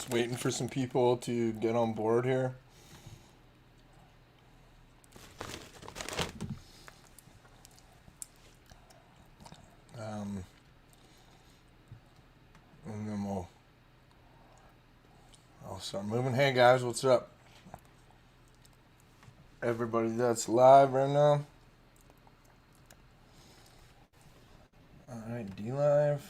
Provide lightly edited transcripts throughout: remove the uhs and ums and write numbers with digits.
Just waiting for some people to get on board here. And then I'll start moving. Hey guys, what's up? Everybody that's live right now. Alright, D Live.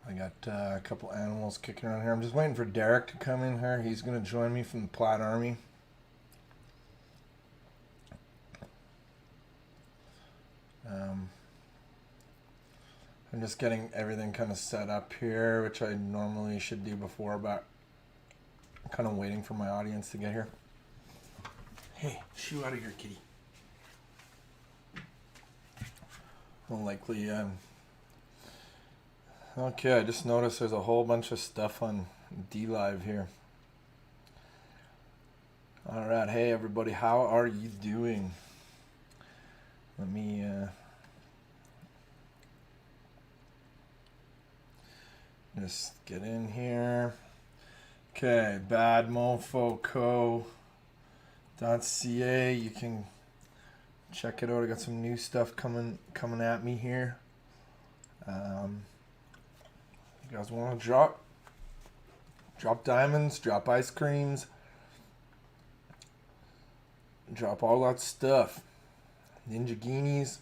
I got a couple animals kicking around here. I'm just waiting for Derek to come in here. He's going to join me from the Platte Army. I'm just getting everything kind of set up here, which I normally should do before, but I'm kind of waiting for my audience to get here. Hey, shoo out of here, kitty. Well, likely, okay, I just noticed there's a whole bunch of stuff on D Live here. Alright, hey everybody, how are you doing? Let me, just get in here. Okay, badmofoco.ca. You can check it out. I got some new stuff coming at me here. You guys want to drop diamonds, drop ice creams, drop all that stuff. Ninja Guineas.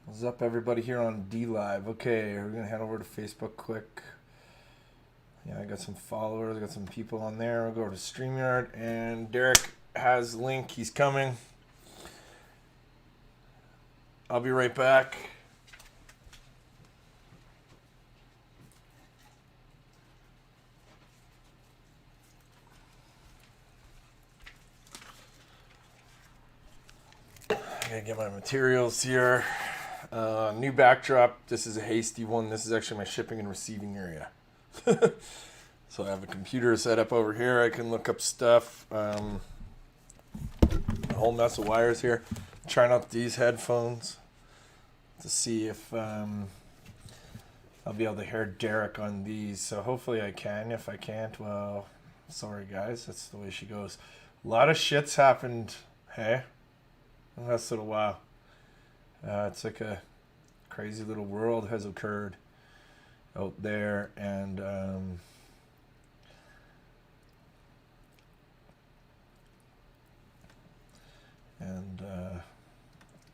What's up, everybody here on D Live? Okay, we're gonna head over to Facebook quick. Yeah, I got some followers, I got some people on there. We'll go to StreamYard, and Derek has a link. He's coming. I'll be right back. I gotta get my materials here. New backdrop. This is a hasty one. This is actually my shipping and receiving area. So I have a computer set up over here. I can look up stuff. A whole mess of wires here. Trying out these headphones to see if I'll be able to hear Derek on these. So hopefully I can. If I can't, well, sorry guys. That's the way she goes. A lot of shit's happened. Hey, in the last little while. It's like a crazy little world has occurred out there, and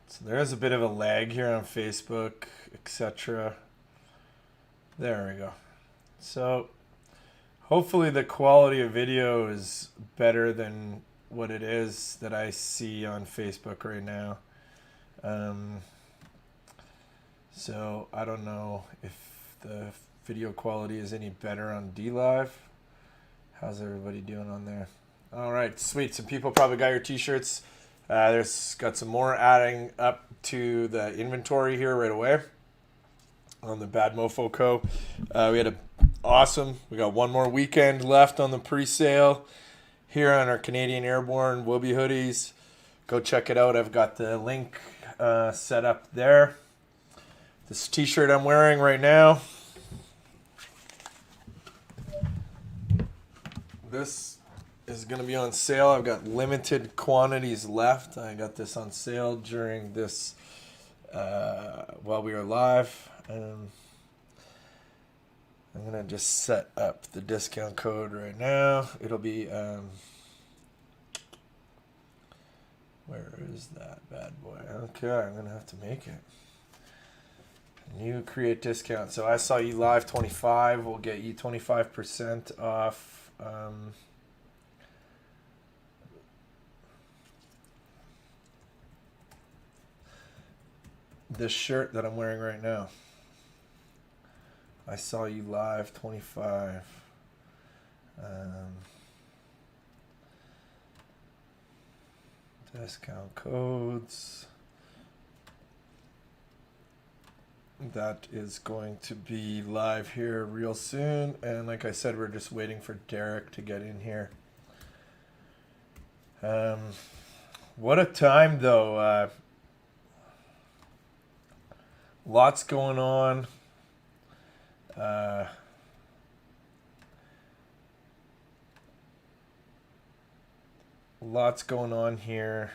so there is a bit of a lag here on Facebook, etc. There we go. So hopefully the quality of video is better than what it is that I see on Facebook right now. So I don't know if the video quality is any better on D Live. How's everybody doing on there? All right, sweet. Some people probably got your t-shirts. There's got some more adding up to the inventory here right away on the Bad Mofo Co. We had we got one more weekend left on the pre-sale here on our Canadian Airborne Wilby hoodies. Go check it out. I've got the link set up there. This t-shirt I'm wearing right now. This is going to be on sale. I've got limited quantities left. I got this on sale during this while we were live. I'm going to just set up the discount code right now. It'll be where is that bad boy? Okay, I'm going to have to make it. New create discount. So I saw you live 25. We'll get you 25% off. This shirt that I'm wearing right now. I saw you live 25. Discount codes. That is going to be live here real soon. And like I said, we're just waiting for Derek to get in here. What a time, though. lots going on. Lots going on here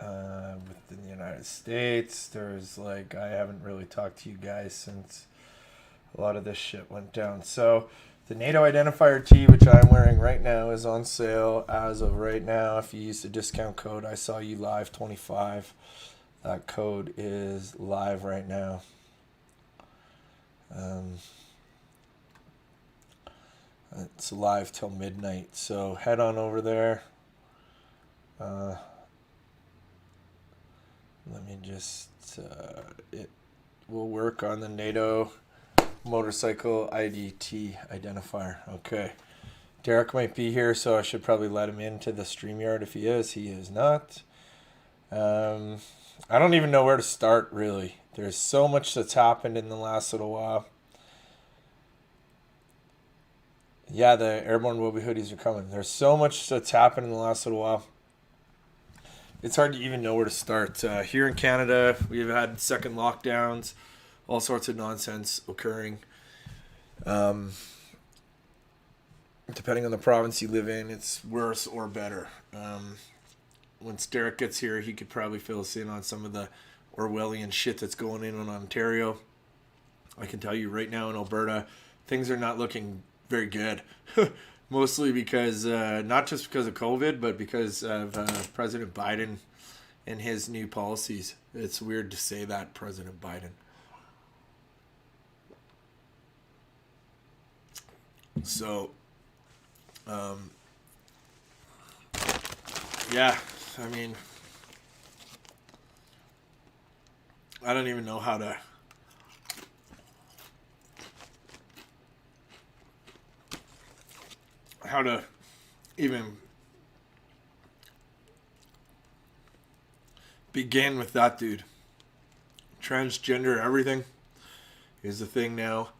within the United States. There's like, I haven't really talked to you guys since a lot of this shit went down. So the NATO identifier tee, which I'm wearing right now, is on sale as of right now. If you use the discount code I saw you live 25, that code is live right now. It's live till midnight, so head on over there. Let me just it will work on the NATO motorcycle IDT identifier. Okay, Derek might be here, so I should probably let him into the StreamYard. If he is not. I don't even know where to start, really. There's so much that's happened in the last little while. Yeah, the airborne Wilby hoodies are coming. There's so much that's happened in the last little while. It's hard to even know where to start. Here in Canada, we've had second lockdowns, all sorts of nonsense occurring. Depending on the province you live in, it's worse or better. Once Derek gets here, he could probably fill us in on some of the Orwellian shit that's going in Ontario. I can tell you right now in Alberta, things are not looking very good. Mostly because, not just because of COVID, but because of President Biden and his new policies. It's weird to say that, President Biden. So, yeah, I mean, I don't even know how to even begin with that dude. Transgender everything is the thing now.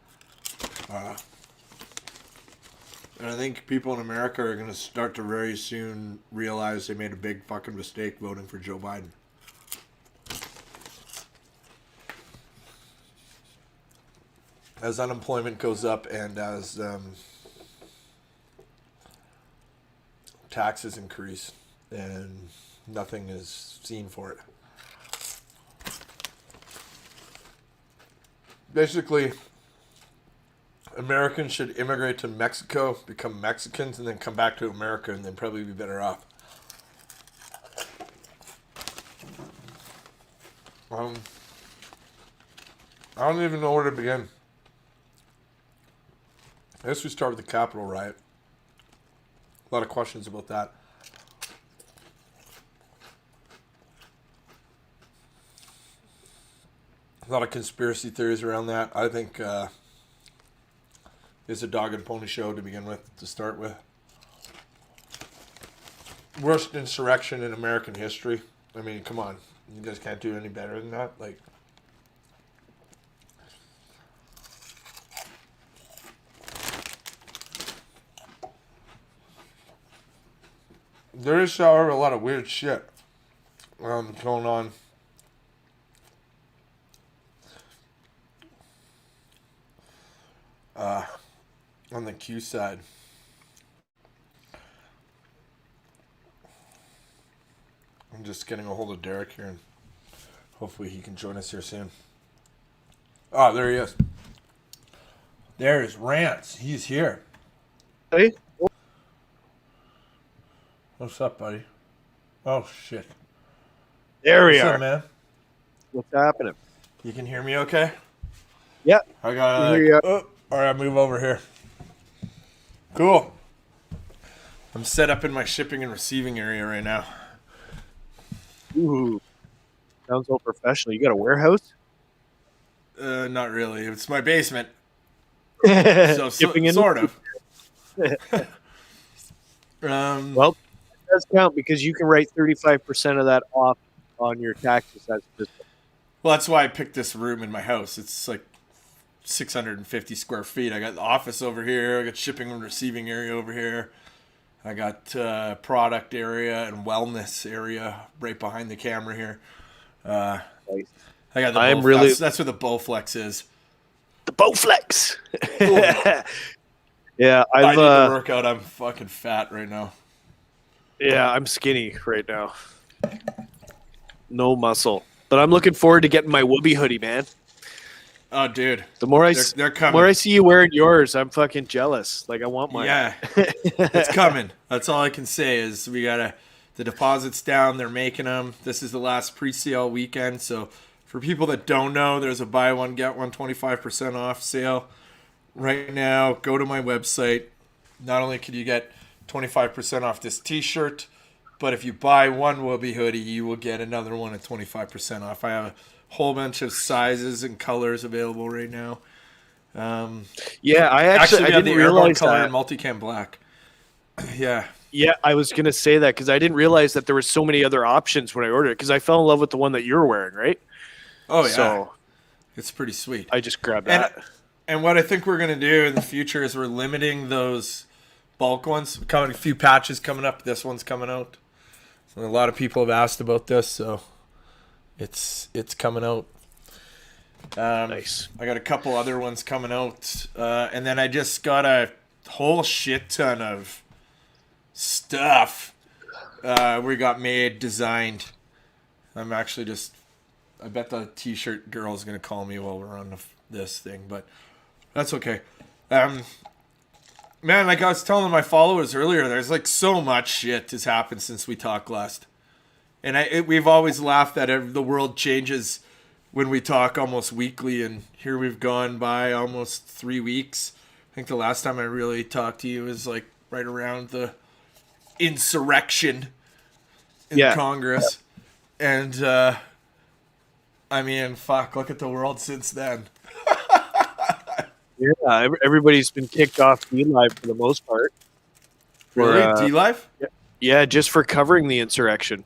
And I think people in America are going to start to very soon realize they made a big fucking mistake voting for Joe Biden. As unemployment goes up and as taxes increase, and nothing is seen for it. Basically, Americans should immigrate to Mexico, become Mexicans, and then come back to America, and then probably be better off. I don't even know where to begin. I guess we start with the Capitol riot. A lot of questions about that. A lot of conspiracy theories around that. I think it's a dog and pony show to begin with, to start with. Worst insurrection in American history. I mean, come on. You guys can't do any better than that. Like, there is, however, a lot of weird shit going on. On the Q side. I'm just getting a hold of Derek here, and hopefully he can join us here soon. Oh, there he is. There's Rance. He's here. Hey. What's up, buddy? Oh, shit. There we What's are. up, man? What's happening? You can hear me okay? Yep. I got all right, move over here. Cool. I'm set up in my shipping and receiving area right now. Ooh. Sounds so professional. You got a warehouse? Not really. It's my basement. So Sort of. Well, it does count because you can write 35% of that off on your taxes. Well, that's why I picked this room in my house. It's like 650 square feet. I got the office over here. I got shipping and receiving area over here. I got product area and wellness area right behind the camera here. Nice. I got the I'm Bowflex. really That's what the Bowflex is. the Bowflex. Ooh. Yeah, I I've need to work out. I'm fucking fat right now. yeah, I'm skinny right now. No muscle. But I'm looking forward to getting my Whoopi hoodie, man. Oh, dude, The more they're the more coming. I see you wearing yours, I'm fucking jealous. Like I want mine. Yeah, it's coming. That's all I can say is the deposit's down. They're making them. This is the last pre-sale weekend. So for people that don't know, there's a buy one, get one 25% off sale right now. Go to my website. Not only can you get 25% off this t-shirt, but if you buy one Whoopi hoodie, you will get another one at 25% off. I have a whole bunch of sizes and colors available right now. Yeah, I Actually, we have didn't the airborne realize color that. and multicam black. Yeah. Yeah, I was gonna say that because I didn't realize that there were so many other options when I ordered it. Because I fell in love with the one that you're wearing, right? Oh, yeah. So It's pretty sweet. I just grabbed And that. and what I think we're going to do in the future is we're limiting those bulk ones. Coming a few patches coming up. This one's coming out. So a lot of people have asked about this, so it's coming out. Nice. I got a couple other ones coming out, and then I just got a whole shit ton of stuff we got made, designed. I'm actually just. I bet the t-shirt girl is gonna call me while we're on this thing, but that's okay. Man, like I was telling my followers earlier, there's like so much shit has happened since we talked last, and we've always laughed that the world changes when we talk almost weekly, and here we've gone by almost 3 weeks. I think the last time I really talked to you was like right around the insurrection in Congress, and I mean, fuck, look at the world since then. Yeah, everybody's been kicked off DLive for the most part. Really? DLive? Yeah, just for covering the insurrection.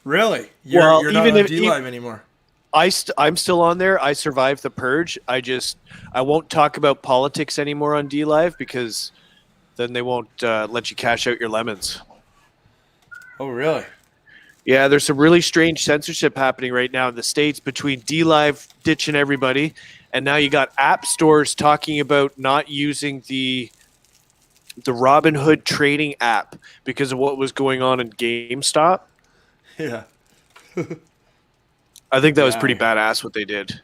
Really? You're not on DLive anymore. I'm still on there. I survived the purge. I won't talk about politics anymore on DLive because then they won't let you cash out your lemons. Oh, really? Yeah, there's some really strange censorship happening right now in the States between DLive ditching everybody, and now you got app stores talking about not using the Robinhood trading app because of what was going on in GameStop. Yeah. I think that was pretty badass what they did.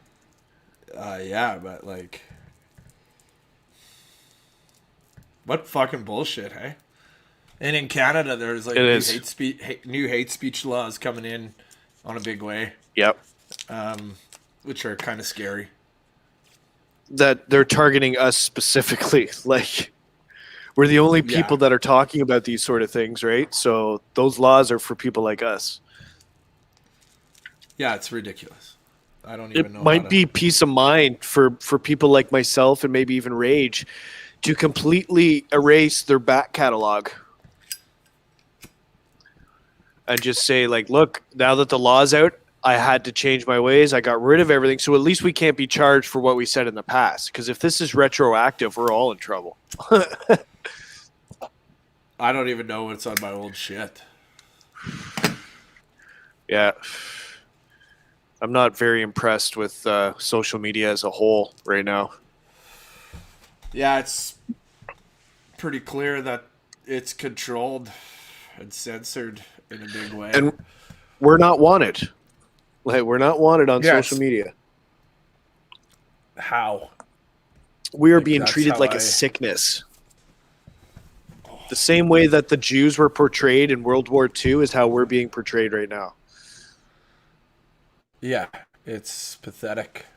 Yeah, but like, what fucking bullshit, hey? And in Canada, there's like new hate speech laws coming in on a big way. Yep. Which are kind of scary. That they're targeting us specifically. Like, we're the only people that are talking about these sort of things, right? So those laws are for people like us. Yeah, it's ridiculous. I don't even know. It might be peace of mind for people like myself and maybe even Rage to completely erase their back catalog. And just say, like, look, now that the law's out, I had to change my ways. I got rid of everything. So at least we can't be charged for what we said in the past. Because if this is retroactive, we're all in trouble. I don't even know what's on my old shit. Yeah. I'm not very impressed with social media as a whole right now. Yeah, it's pretty clear that it's controlled and censored in a big way. And we're not wanted. Like, we're not wanted on social media. How? We are being treated like a sickness. The same way that the Jews were portrayed in World War II is how we're being portrayed right now. Yeah, it's pathetic.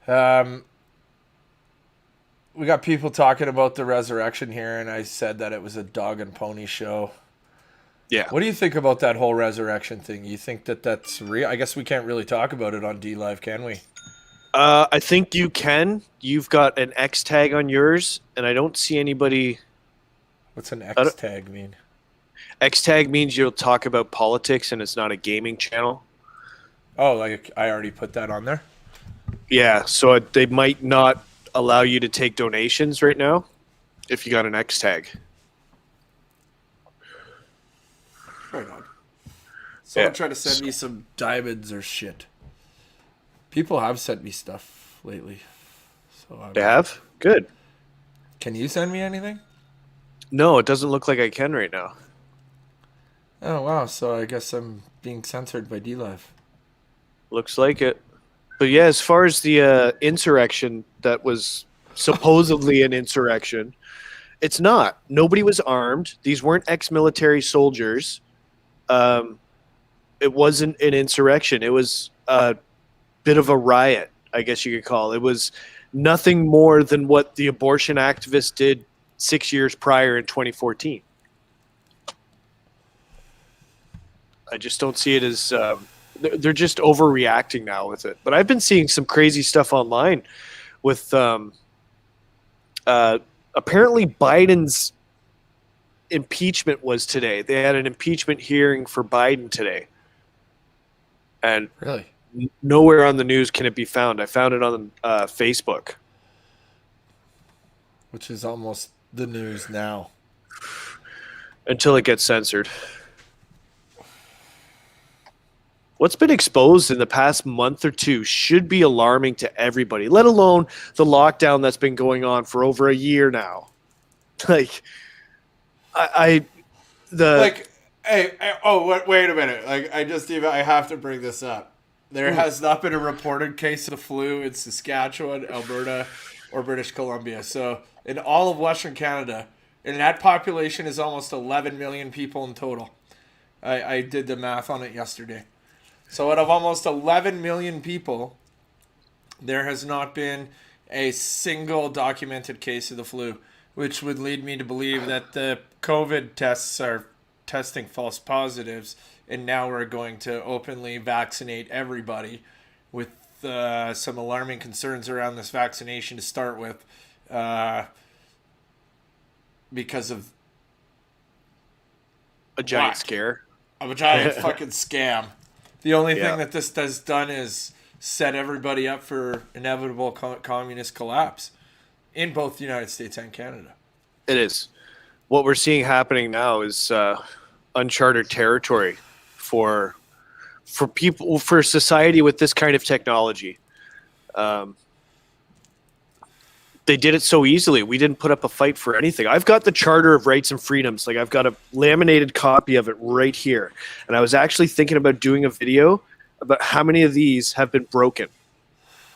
We got people talking about the resurrection here, and I said that it was a dog and pony show. Yeah. What do you think about that whole resurrection thing? You think that that's real? I guess we can't really talk about it on DLive, can we? I think you can. You've got an X tag on yours, and I don't see anybody. What's an X tag mean? X tag means you'll talk about politics, and it's not a gaming channel. Oh, like I already put that on there? Yeah, so they might not allow you to take donations right now if you got an X tag. Right on. Someone tried to send me some diamonds or shit. People have sent me stuff lately. So They have? Good. Can you send me anything? No, it doesn't look like I can right now. Oh, wow. So I guess I'm being censored by DLive. Looks like it. But yeah, as far as the insurrection that was supposedly an insurrection, it's not. Nobody was armed. These weren't ex-military soldiers. It wasn't an insurrection. It was a bit of a riot, I guess you could call it. It was nothing more than what the abortion activists did 6 years prior in 2014. I just don't see it as they're just overreacting now with it. But I've been seeing some crazy stuff online with apparently Biden's impeachment was today. They had an impeachment hearing for Biden today. And Really? nowhere on the news can it be found. I found it on Facebook. Which is almost the news now. Until it gets censored. What's been exposed in the past month or two should be alarming to everybody, let alone the lockdown that's been going on for over a year now. Like, wait a minute. Like, I have to bring this up. There has not been a reported case of the flu in Saskatchewan, Alberta, or British Columbia. So, in all of Western Canada, and that population is almost 11 million people in total. I did the math on it yesterday. So out of almost 11 million people, there has not been a single documented case of the flu, which would lead me to believe that the COVID tests are testing false positives, and now we're going to openly vaccinate everybody with some alarming concerns around this vaccination to start with because of a giant scare. Of a giant fucking scam. The only thing that this has done is set everybody up for inevitable communist collapse in both the United States and Canada. It is. What we're seeing happening now is uncharted territory for people, for society with this kind of technology. They did it so easily. We didn't put up a fight for anything. I've got the Charter of Rights and Freedoms. Like, I've got a laminated copy of it right here. And I was actually thinking about doing a video about how many of these have been broken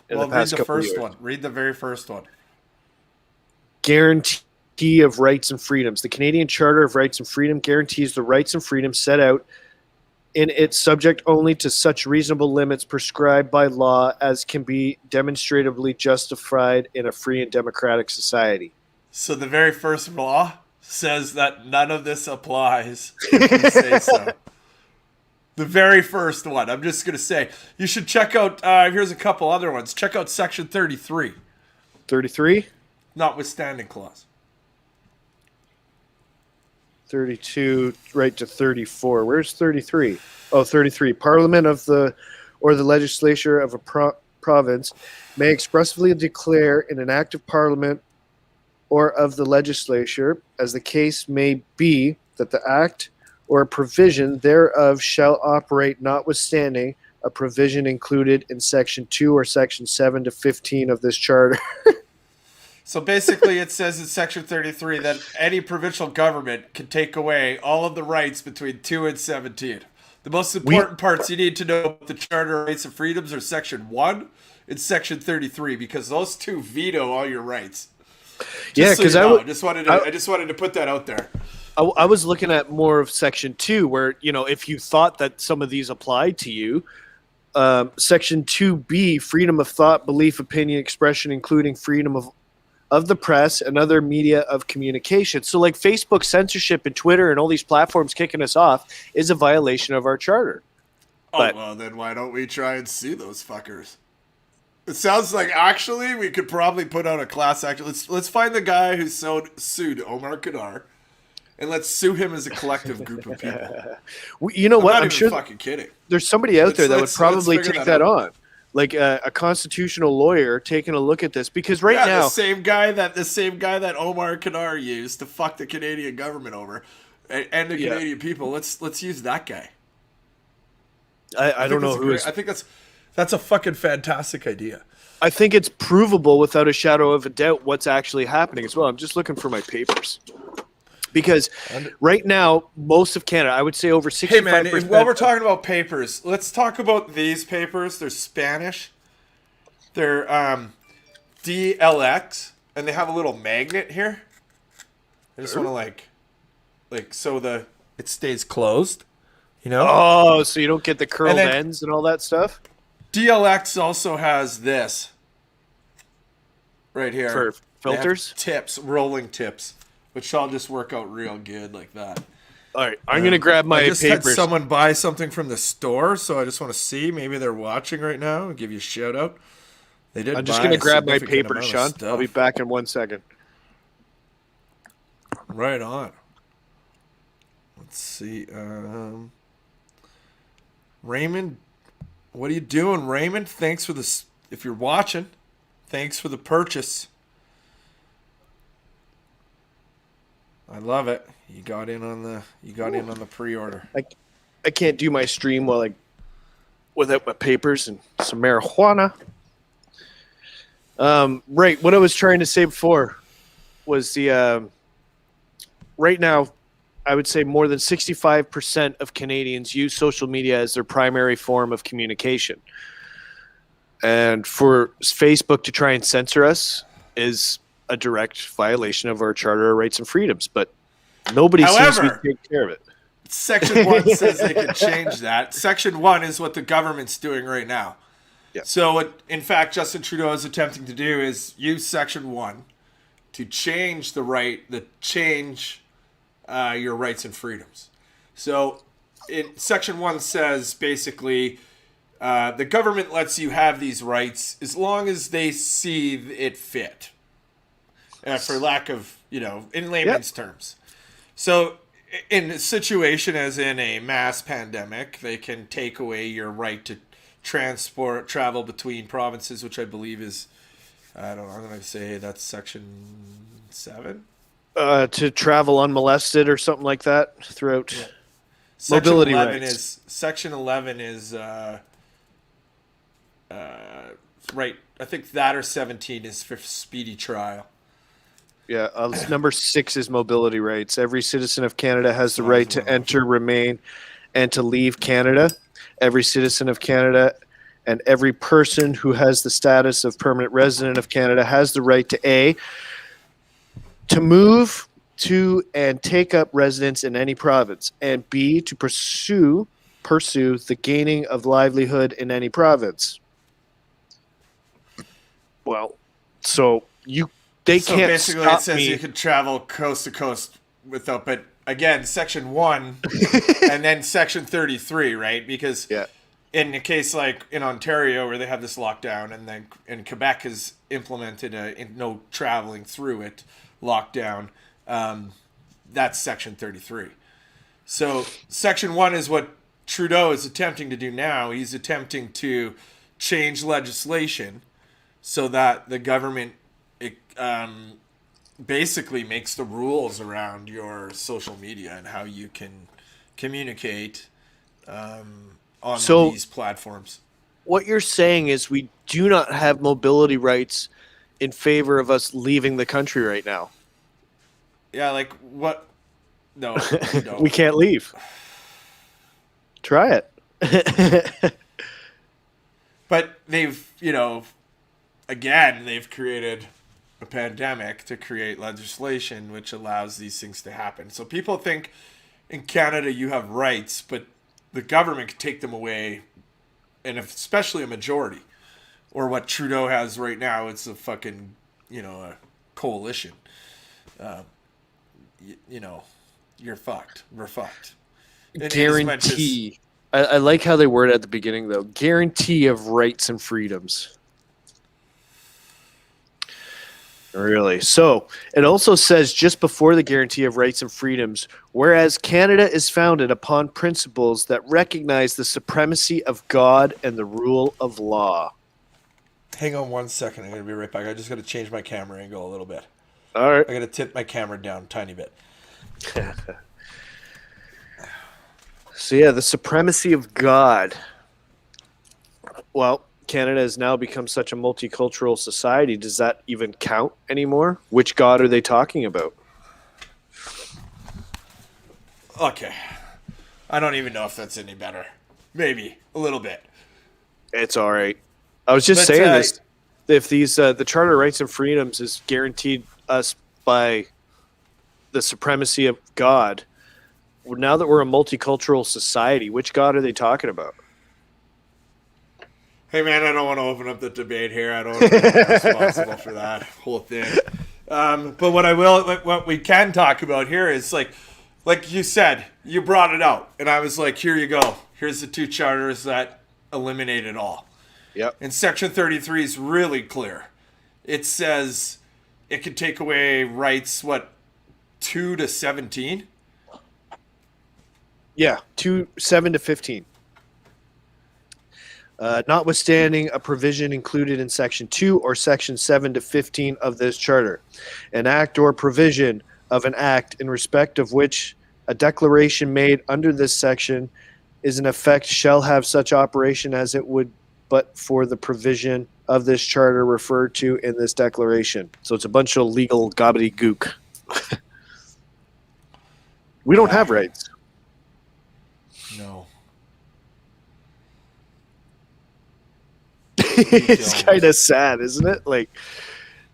in the past couple of years. Read the first one. Read the very first one. Guarantee of rights and freedoms. The Canadian Charter of Rights and Freedom guarantees the rights and freedoms set out in its subject only to such reasonable limits prescribed by law as can be demonstrably justified in a free and democratic society. So the very first law says that none of this applies if you say so. The very first one. I'm just going to say, you should check out, here's a couple other ones. Check out Section 33. 33? Notwithstanding clause. 32 right to 34. Where's 33? Oh, 33. Parliament of the or the legislature of a province may expressly declare in an act of parliament or of the legislature, as the case may be, that the act or a provision thereof shall operate notwithstanding a provision included in section 2 or section 7 to 15 of this charter. So basically it says in Section 33 that any provincial government can take away all of the rights between 2 and 17. The most important parts you need to know about the Charter of Rights and Freedoms are Section 1 and Section 33, because those two veto all your rights. Yeah, because I just wanted to put that out there. I was looking at more of Section 2, where, you know, if you thought that some of these applied to you, Section 2B, freedom of thought, belief, opinion, expression, including freedom of the press and other media of communication. So like Facebook censorship and Twitter and all these platforms kicking us off is a violation of our charter. Well, then why don't we try and sue those fuckers? It sounds like actually we could probably put out a class action. Let's find the guy who sued Omar Kadar, and let's sue him as a collective group of people. You know what? I'm sure fucking kidding. There's somebody out there that would probably take that on. Like a constitutional lawyer taking a look at this, because now the same guy that Omar Kadar used to fuck the Canadian government over and the Canadian people. Let's use that guy. I don't know who is. I think that's a fucking fantastic idea. I think it's provable without a shadow of a doubt what's actually happening as well. I'm just looking for my papers. Because right now, most of Canada, I would say over 65%. Hey man, while we're talking about papers, let's talk about these papers. They're Spanish. They're DLX, and they have a little magnet here. I just want to like so it stays closed, you know? Oh, so you don't get the curled then- ends and all that stuff? DLX also has this right here. For They have filters? tips, rolling tips, which I'll just work out real good like that. All right, I'm going to grab my I just had papers. someone buy something from the store, so I just want to see. Maybe they're watching right now and give you a shout out. They did. I'm just buy going to a grab my significant papers, amount Sean. of stuff. I'll be back in 1 second. Right on. Let's see. Raymond, what are you doing, Raymond? Thanks for this. If you're watching, thanks for the purchase. I love it. You got in on the pre-order. I can't do my stream without my papers and some marijuana. Right, what I was trying to say before was the right now, I would say more than 65% of Canadians use social media as their primary form of communication. And for Facebook to try and censor us is a direct violation of our Charter of Rights and Freedoms, but nobody seems to be taking care of it. Section 1 says they can change that. Section 1 is what the government's doing right now. Yeah. So what, in fact, Justin Trudeau is attempting to do is use Section 1 to change your rights and freedoms. So Section 1 says basically the government lets you have these rights as long as they see it fit. For lack of, in layman's terms. So in a situation as in a mass pandemic, they can take away your right to travel between provinces, which I believe is, I'm going to say that's Section 7. To travel unmolested or something like that throughout Section mobility 11 rights. Section 11 is right. I think that or 17 is for speedy trial. Yeah, number 6 is mobility rights. Every citizen of Canada has the right to enter, remain, and to leave Canada. Every citizen of Canada and every person who has the status of permanent resident of Canada has the right to A, to move to and take up residence in any province, and B, to pursue the gaining of livelihood in any province. Well, so they so can't basically stop it says me. you can travel coast to coast without, but again, Section 1 and then Section 33, right? Because in a case like in Ontario where they have this lockdown, and then in Quebec has implemented no traveling through it lockdown, that's Section 33. So Section 1 is what Trudeau is attempting to do now. He's attempting to change legislation so that the government basically makes the rules around your social media and how you can communicate on these platforms. What you're saying is we do not have mobility rights in favor of us leaving the country right now. Yeah, like what? No, you don't. We can't leave. Try it. But they've, they've created a pandemic to create legislation which allows these things to happen. So people think in Canada you have rights, but the government can take them away, and especially a majority. Or what Trudeau has right now, it's a fucking, a coalition. You're fucked. We're fucked. Guarantee. I like how they word it at the beginning, though. Guarantee of rights and freedoms. Really? So it also says just before the guarantee of rights and freedoms, whereas Canada is founded upon principles that recognize the supremacy of God and the rule of law. Hang on 1 second. I'm going to be right back. I just got to change my camera angle a little bit. All right. I got to tip my camera down a tiny bit. So yeah, the supremacy of God. Well, Canada has now become such a multicultural society. Does that even count anymore? Which God are they talking about? Okay. I don't even know if that's any better. Maybe a little bit. It's all right. I was just But saying this. If these the Charter of Rights and Freedoms is guaranteed us by the supremacy of God, now that we're a multicultural society, which God are they talking about? hey man, I don't want to open up the debate here. I don't want to be responsible for that whole thing. But what we can talk about here is like you said, you brought it out, and I was like, here you go. Here's the two charters that eliminate it all. Yep. And Section 33 is really clear. It says it can take away rights, 2 to 17? Yeah, 7 to 15. Notwithstanding a provision included in Section 2 or Section 7 to 15 of this charter, an act or provision of an act in respect of which a declaration made under this section is in effect shall have such operation as it would but for the provision of this charter referred to in this declaration. So it's a bunch of legal gobbledygook. We don't have rights. No. It's kind of sad, isn't it? Like,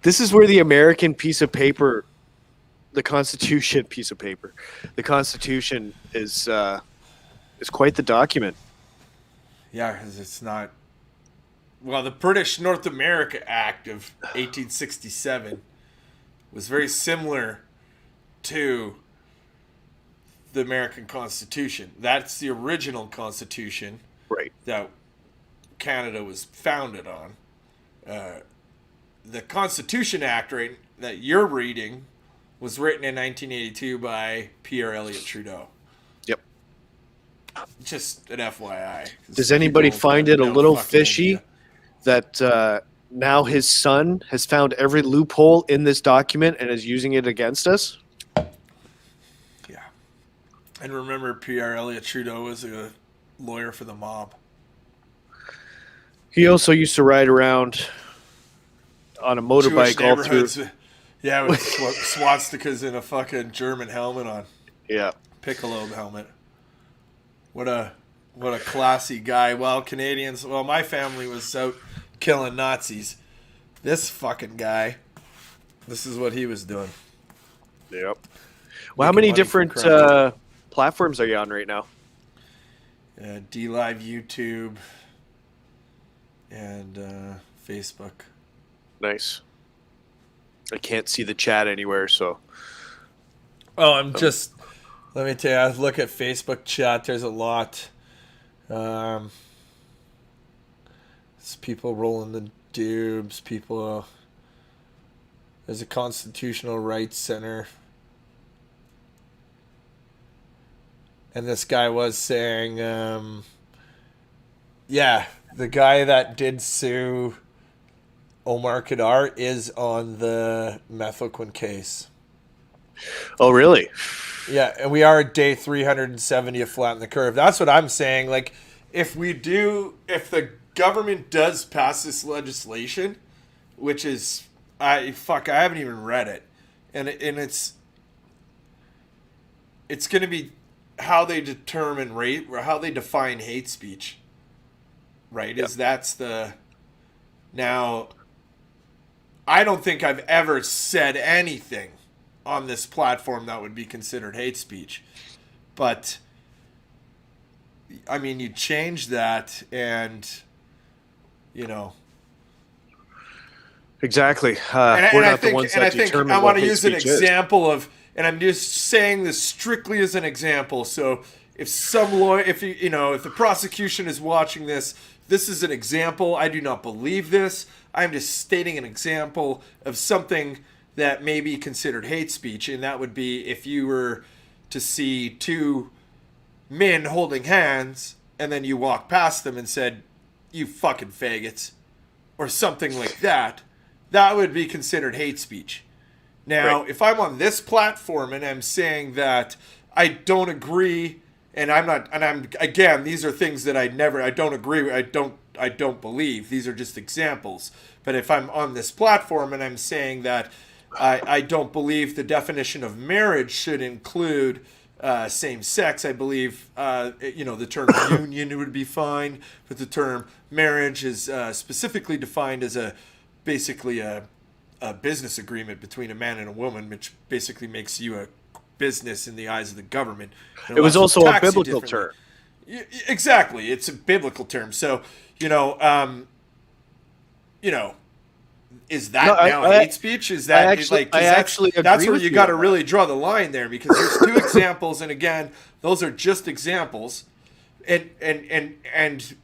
this is where the American piece of paper, the Constitution piece of paper, the Constitution is quite the document. Yeah, because it's not. Well, the British North America Act of 1867 was very similar to the American Constitution. That's the original Constitution, Right. that Canada was founded on. The Constitution Act that you're reading was written in 1982 by Pierre Elliott Trudeau. Yep. Just an FYI. Does anybody find it a little fishy that now his son has found every loophole in this document and is using it against us? Yeah. And remember, Pierre Elliott Trudeau was a lawyer for the mob. He also used to ride around on a motorbike all through. Yeah, with swastikas and a fucking German helmet on. Yeah. Piccolo helmet. What a classy guy. Well, Canadians, my family was out killing Nazis. This fucking guy, this is what he was doing. Yep. Well, how many different platforms are you on right now? DLive, YouTube, and Facebook. Nice. I can't see the chat anywhere, so. Oh, let me tell you, I look at Facebook chat, there's a lot. It's people rolling the dubs, there's a Constitutional Rights Center. And this guy was saying, the guy that did sue Omar Kadar is on the Methylquin case. Oh, really? Yeah, and we are at day 370 of Flatten the Curve. That's what I'm saying. Like, if the government does pass this legislation, which is, I haven't even read it, and it's going to be how they determine rate or how they define hate speech, right? Yep. Now, I don't think I've ever said anything on this platform that would be considered hate speech. But, I mean, you change that and, Exactly. And we're I not the think, ones and that I think determine I what want to hate use an speech is. example of, and I'm just saying this strictly as an example. So if some lawyer, if the prosecution is watching this, this is an example. I do not believe this. I'm just stating an example of something that may be considered hate speech, and that would be if you were to see two men holding hands, and then you walk past them and said, "You fucking faggots," or something like that. That would be considered hate speech. Now, Right. if I'm on this platform and I'm saying that I don't agree and I'm not, and I'm again, these are things that I don't agree with, I don't believe. These are just examples. But if I'm on this platform and I'm saying that I don't believe the definition of marriage should include same sex, I believe the term union would be fine, but the term marriage is specifically defined as basically a business agreement between a man and a woman, which basically makes you a business in the eyes of the government. It was also a biblical term. Exactly, it's a biblical term. So you know, is that hate speech? Is that that's where you got to really draw the line there, because there's two examples, and again, those are just examples, and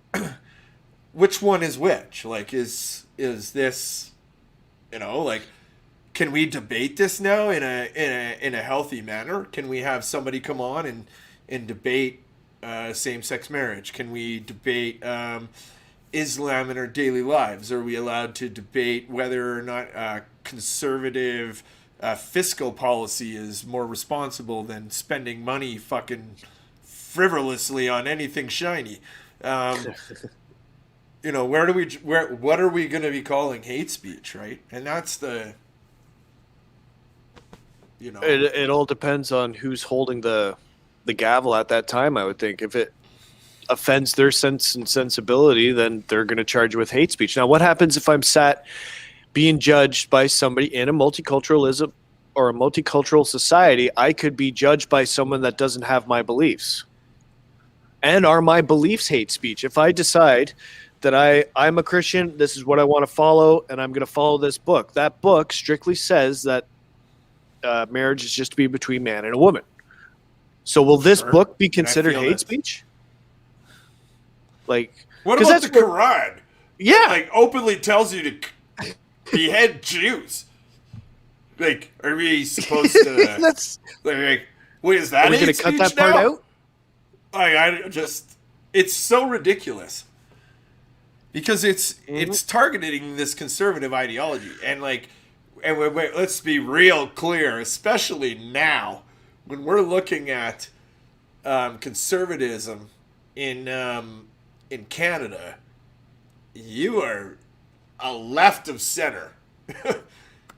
which one is which? Like, is this, like, can we debate this now in a healthy manner? Can we have somebody come on and debate same-sex marriage? Can we debate Islam in our daily lives? Are we allowed to debate whether or not conservative fiscal policy is more responsible than spending money fucking frivolously on anything shiny? What are we going to be calling hate speech, right? And that's the, It all depends on who's holding the gavel at that time, I would think. If it offends their sense and sensibility, then they're going to charge you with hate speech. Now, what happens if I'm sat being judged by somebody in a multiculturalism or a multicultural society? I could be judged by someone that doesn't have my beliefs. And are my beliefs hate speech? If I decide that I'm a Christian, this is what I want to follow, and I'm going to follow this book. That book strictly says that marriage is just to be between man and a woman. So will this book be considered hate speech? Like, what about the Quran? Yeah, like openly tells you to behead Jews. Like, are we supposed to? That's like, wait, is that? Are we going to cut that part out? It's so ridiculous because it's targeting this conservative ideology, and wait, let's be real clear, especially now when we're looking at conservatism in Canada. You are a left of center,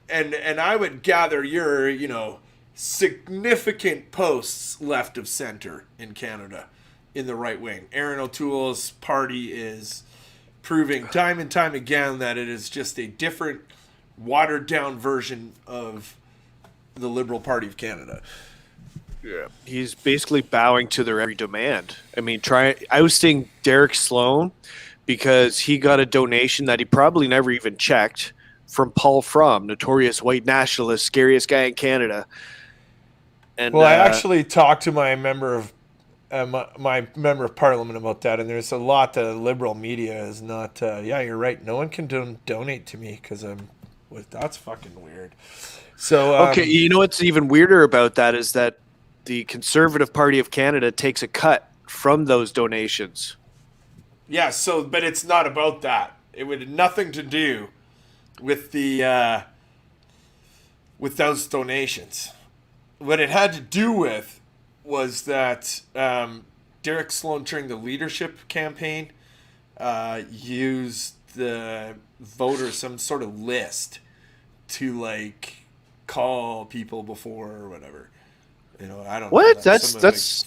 and I would gather you're significant posts left of center in Canada in the right wing. Aaron O'Toole's party is proving time and time again that it is just a different, watered down version of the Liberal Party of Canada. Yeah, he's basically bowing to their every demand. I mean, ousting Derek Sloan because he got a donation that he probably never even checked from Paul Fromm, notorious white nationalist, scariest guy in Canada. And I actually talked to my member of parliament about that, and there's a lot the Liberal media is not. Yeah, you're right. No one can donate to me because that's fucking weird. So okay, you know what's even weirder about that is that the Conservative Party of Canada takes a cut from those donations. Yeah, but it's not about that. It would have nothing to do with the with those donations. What it had to do with was that Derek Sloan, during the leadership campaign, used the voters some sort of list to call people before or whatever. I don't know. What? That's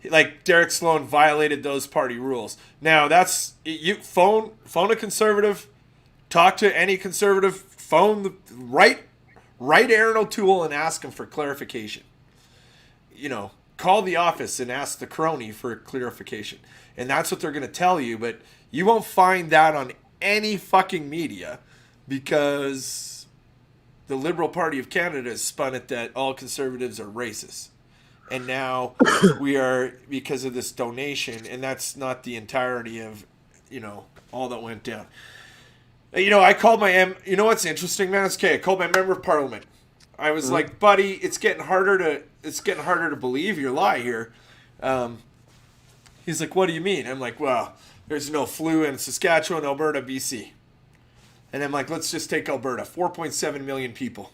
like Derek Sloan violated those party rules. Now that's you phone a conservative, talk to any conservative, write Aaron O'Toole and ask him for clarification. Call the office and ask the crony for clarification. And that's what they're going to tell you, but you won't find that on any fucking media because the Liberal Party of Canada has spun it that all conservatives are racist. And now we are, because of this donation, and that's not the entirety of, all that went down. I called what's interesting, man? It's okay. I called my member of parliament. I was like, buddy, it's getting harder to believe your lie here. He's like, what do you mean? I'm like, well, there's no flu in Saskatchewan, Alberta, BC. And I'm like, let's just take Alberta, 4.7 million people.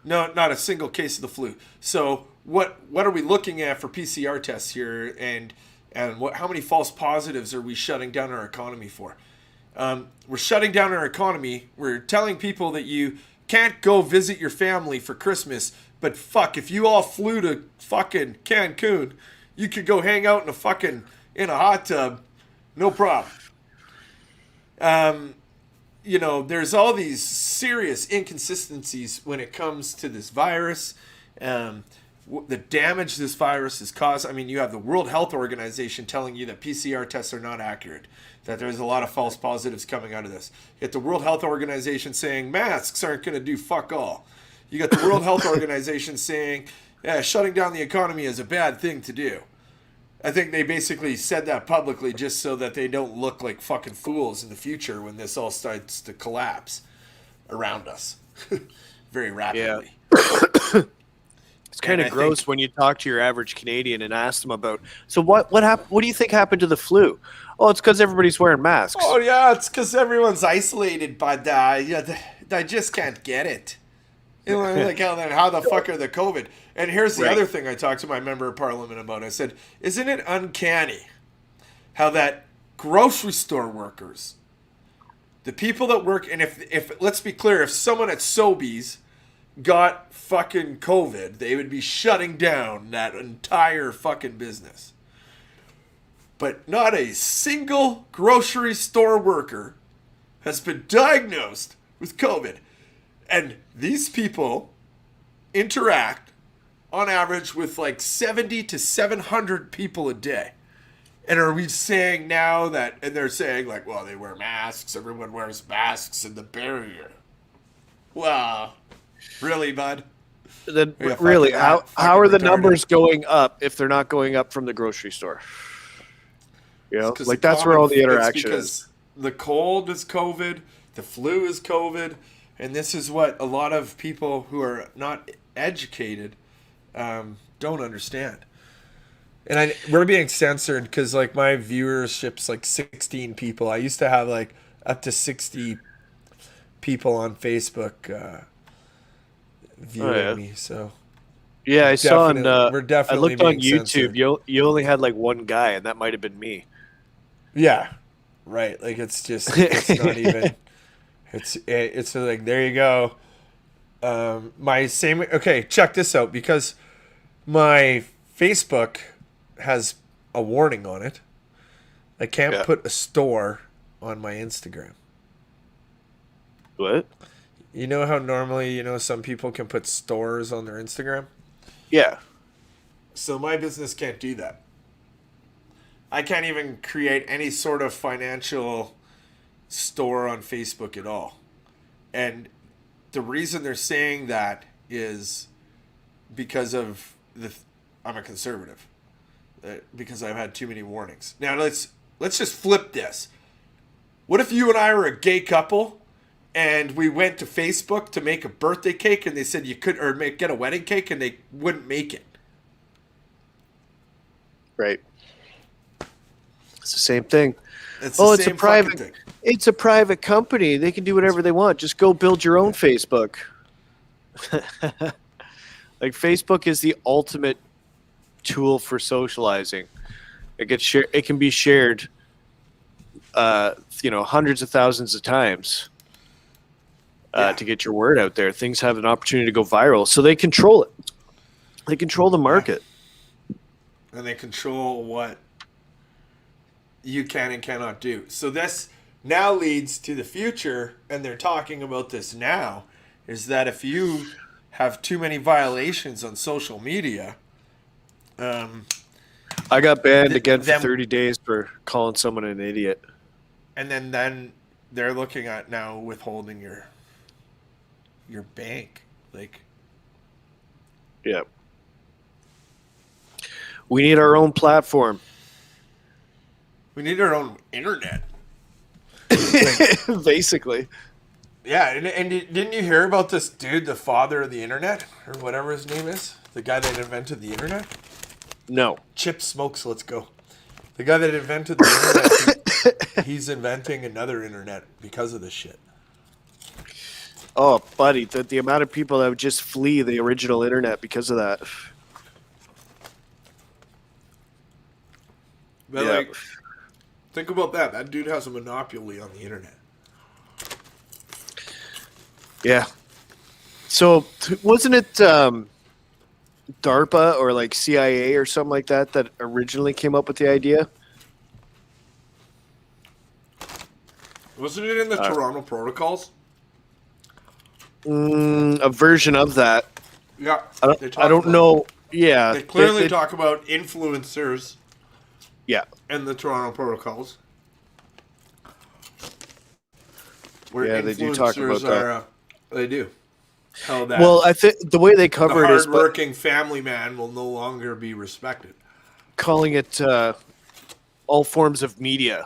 No, not a single case of the flu. So what are we looking at for PCR tests here, and how many false positives are we shutting down our economy for? We're shutting down our economy. We're telling people that you can't go visit your family for Christmas, but fuck, if you all flew to fucking Cancun, you could go hang out in a hot tub, no problem. There's all these serious inconsistencies when it comes to this virus. The damage this virus has caused. I mean, you have the World Health Organization telling you that PCR tests are not accurate, that there's a lot of false positives coming out of this. Yet the World Health Organization saying masks aren't going to do fuck all. You got the World Health Organization saying, yeah, shutting down the economy is a bad thing to do. I think they basically said that publicly just so that they don't look like fucking fools in the future when this all starts to collapse around us very rapidly. Yeah. It's kind of gross when you talk to your average Canadian and ask them about, so what happened? What do you think happened to the flu? Oh, it's because everybody's wearing masks. Oh, yeah, it's because everyone's isolated, but they just can't get it. Like how the fuck are the COVID? And here's the other thing I talked to my member of parliament about. I said, isn't it uncanny how that grocery store workers, the people that work, and if let's be clear, if someone at Sobeys got fucking COVID, they would be shutting down that entire fucking business. But not a single grocery store worker has been diagnosed with COVID. And these people interact on average with like 70 to 700 people a day. And are we saying now that, and they're saying like, well, they wear masks, everyone wears masks in the barrier. Well, really, bud? Then really, how are the numbers going up if they're not going up from the grocery store? You know, like that's where all the interaction is. The cold is COVID, the flu is COVID, and this is what a lot of people who are not educated don't understand. And we're being censored because like my viewership's like 16 people. I used to have like up to 60 people on Facebook viewing me. So yeah, I saw on we're definitely I looked on being YouTube. censored. You only had like one guy, and that might have been me. Yeah, right. Like it's not even. It's like there you go. Okay, check this out because my Facebook has a warning on it. I can't put a store on my Instagram. What? You know how normally, some people can put stores on their Instagram? Yeah. So my business can't do that. I can't even create any sort of financial store on Facebook at all. And the reason they're saying that is because of I'm a conservative. Because I've had too many warnings. Now let's just flip this. What if you and I were a gay couple and we went to Facebook to make a birthday cake and they said you could get a wedding cake and they wouldn't make it? Right. It's the same thing. It's a private thing. It's a private company. They can do whatever they want. Just go build your own Facebook. Like Facebook is the ultimate tool for socializing. It can be shared hundreds of thousands of times to get your word out there. Things have an opportunity to go viral. So they control it. They control the market. And they control what you can and cannot do. So this now leads to the future, and they're talking about this now, is that if you have too many violations on social media, I got banned again for 30 days for calling someone an idiot. And then they're looking at now withholding your bank. Like, yeah. We need our own platform. We need our own internet. Basically. Yeah, and didn't you hear about this dude, the father of the internet, or whatever his name is? The guy that invented the internet? No. Chip Smokes, let's go. The guy that invented the internet, he's inventing another internet because of this shit. Oh, buddy, the amount of people that would just flee the original internet because of that. But Yeah. like, think about that. That dude has a monopoly on the internet. Yeah. So wasn't it DARPA or like CIA or something like that that originally came up with the idea? Wasn't it in the Toronto Protocols? A version of that. Yeah, they I talk don't about know. Yeah. They clearly talk about influencers Yeah. in the Toronto Protocols. Where Yeah, they do talk about influencers that. are, they do. How that Well, I think the way they the cover it is hardworking family man will no longer be respected. calling it all forms of media,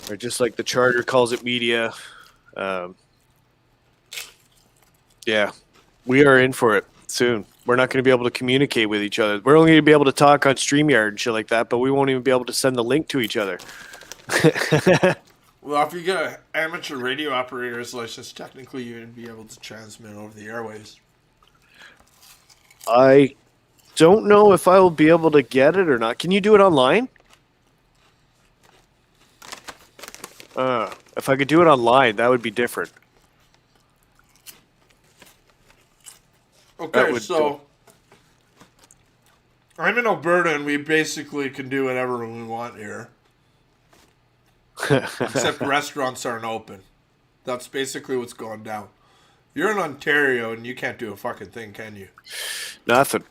or just like the charter calls it media. Um, yeah, we are in for it soon. We're not going to be able to communicate with each other. We're only going to be able to talk on StreamYard and shit like that, but we won't even be able to send the link to each other. Well, if you get an amateur radio operator's license, technically you'd be able to transmit over the airways. I don't know if I will be able to get it or not. Can you do it online? If I could do it online, that would be different. Okay, so I'm in Alberta and we basically can do whatever we want here. Except restaurants aren't open. That's basically what's going down. You're in Ontario and you can't do a fucking thing, can you? Nothing.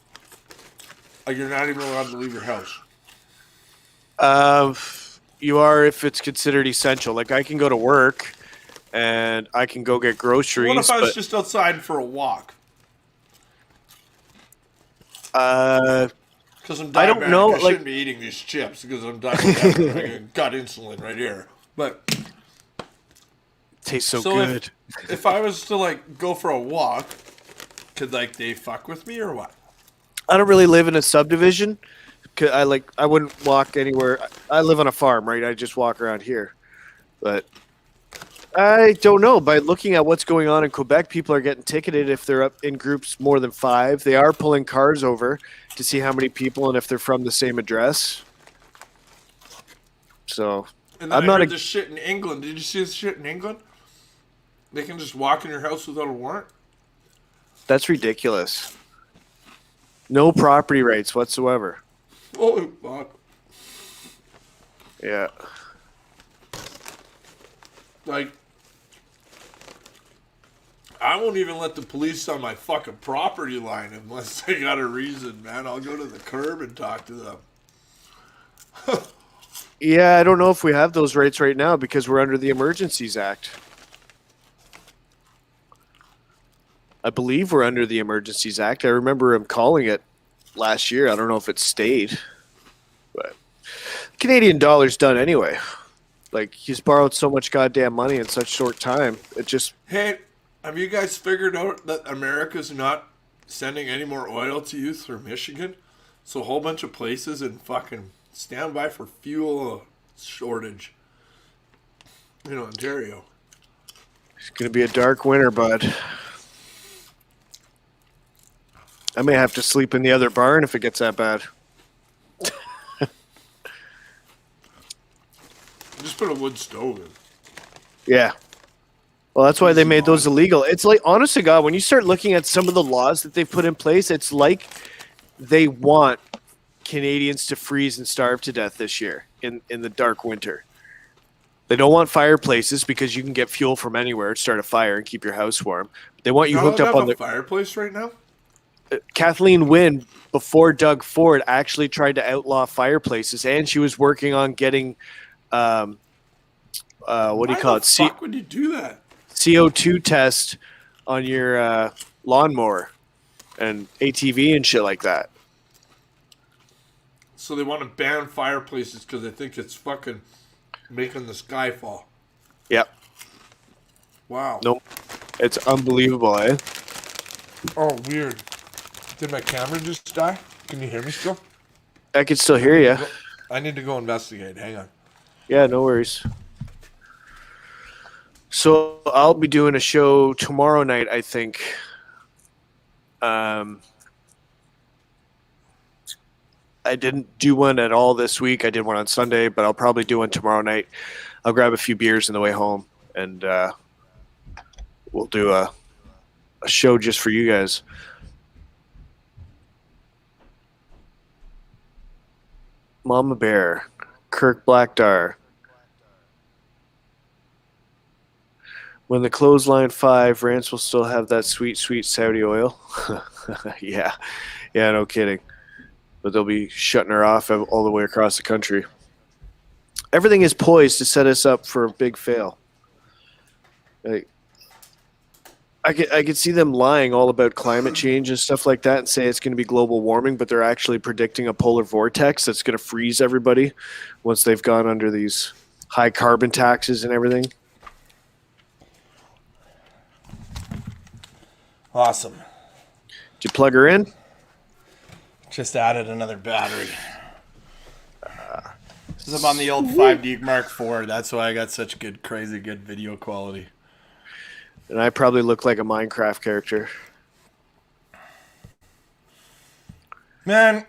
Like, you're not even allowed to leave your house. You are if it's considered essential. Like I can go to work and I can go get groceries. What if I was just outside for a walk? Because I'm diabetic. I don't know. I shouldn't be eating these chips because I'm diabetic. I got insulin right here. But it tastes so good. If I was to like go for a walk, could like they fuck with me or what? I don't really live in a subdivision. I wouldn't walk anywhere. I live on a farm, right? I just walk around here. But I don't know. By looking at what's going on in Quebec, people are getting ticketed if they're up in groups more than 5. They are pulling cars over to see how many people and if they're from the same address. So And then I heard this shit in England. Did you see this shit in England? They can just walk in your house without a warrant? That's ridiculous. No property rights whatsoever. Holy fuck. Yeah. Like, I won't even let the police on my fucking property line unless they got a reason, man. I'll go to the curb and talk to them. Yeah, I don't know if we have those rights right now because we're under the Emergencies Act. I believe we're under the Emergencies Act. I remember him calling it last year. I don't know if it stayed. But Canadian dollar's done anyway. Like, he's borrowed so much goddamn money in such short time. It just... Hey, have you guys figured out that America's not sending any more oil to you through Michigan? So a whole bunch of places in fucking standby for fuel shortage in Ontario. It's going to be a dark winter, bud. I may have to sleep in the other barn if it gets that bad. Just put a wood stove in. Yeah. Well, that's why they made those illegal. It's like, honest to God, when you start looking at some of the laws that they've put in place, it's like they want Canadians to freeze and starve to death this year in the dark winter. They don't want fireplaces because you can get fuel from anywhere to start a fire and keep your house warm. They want you hooked up on the fireplace right now. Kathleen Wynne, before Doug Ford, actually tried to outlaw fireplaces, and she was working on getting what do you call it? Why the fuck would you do that? CO2 test on your lawnmower and ATV and shit like that. So they want to ban fireplaces because they think it's fucking making the sky fall. Yep. Wow. Nope. It's unbelievable, eh? Oh, weird. Did my camera just die? Can you hear me still? I can still hear you. I need to go investigate. Hang on. Yeah, no worries. So I'll be doing a show tomorrow night, I think. I I didn't do one at all this week. I did one on Sunday, but I'll probably do one tomorrow night. I'll grab a few beers on the way home, and we'll do a show just for you guys. Mama Bear, Kirk Blackdar. When the clothesline 5, Rance will still have that sweet, sweet Saudi oil. Yeah, no kidding. But they'll be shutting her off all the way across the country. Everything is poised to set us up for a big fail. Like, I could see them lying all about climate change and stuff like that and say it's going to be global warming, but they're actually predicting a polar vortex that's going to freeze everybody once they've gone under these high carbon taxes and everything. Awesome. Did you plug her in? Just added another battery. This is on the old 5D Mark IV. That's why I got such good, crazy good video quality. And I probably look like a Minecraft character. Man,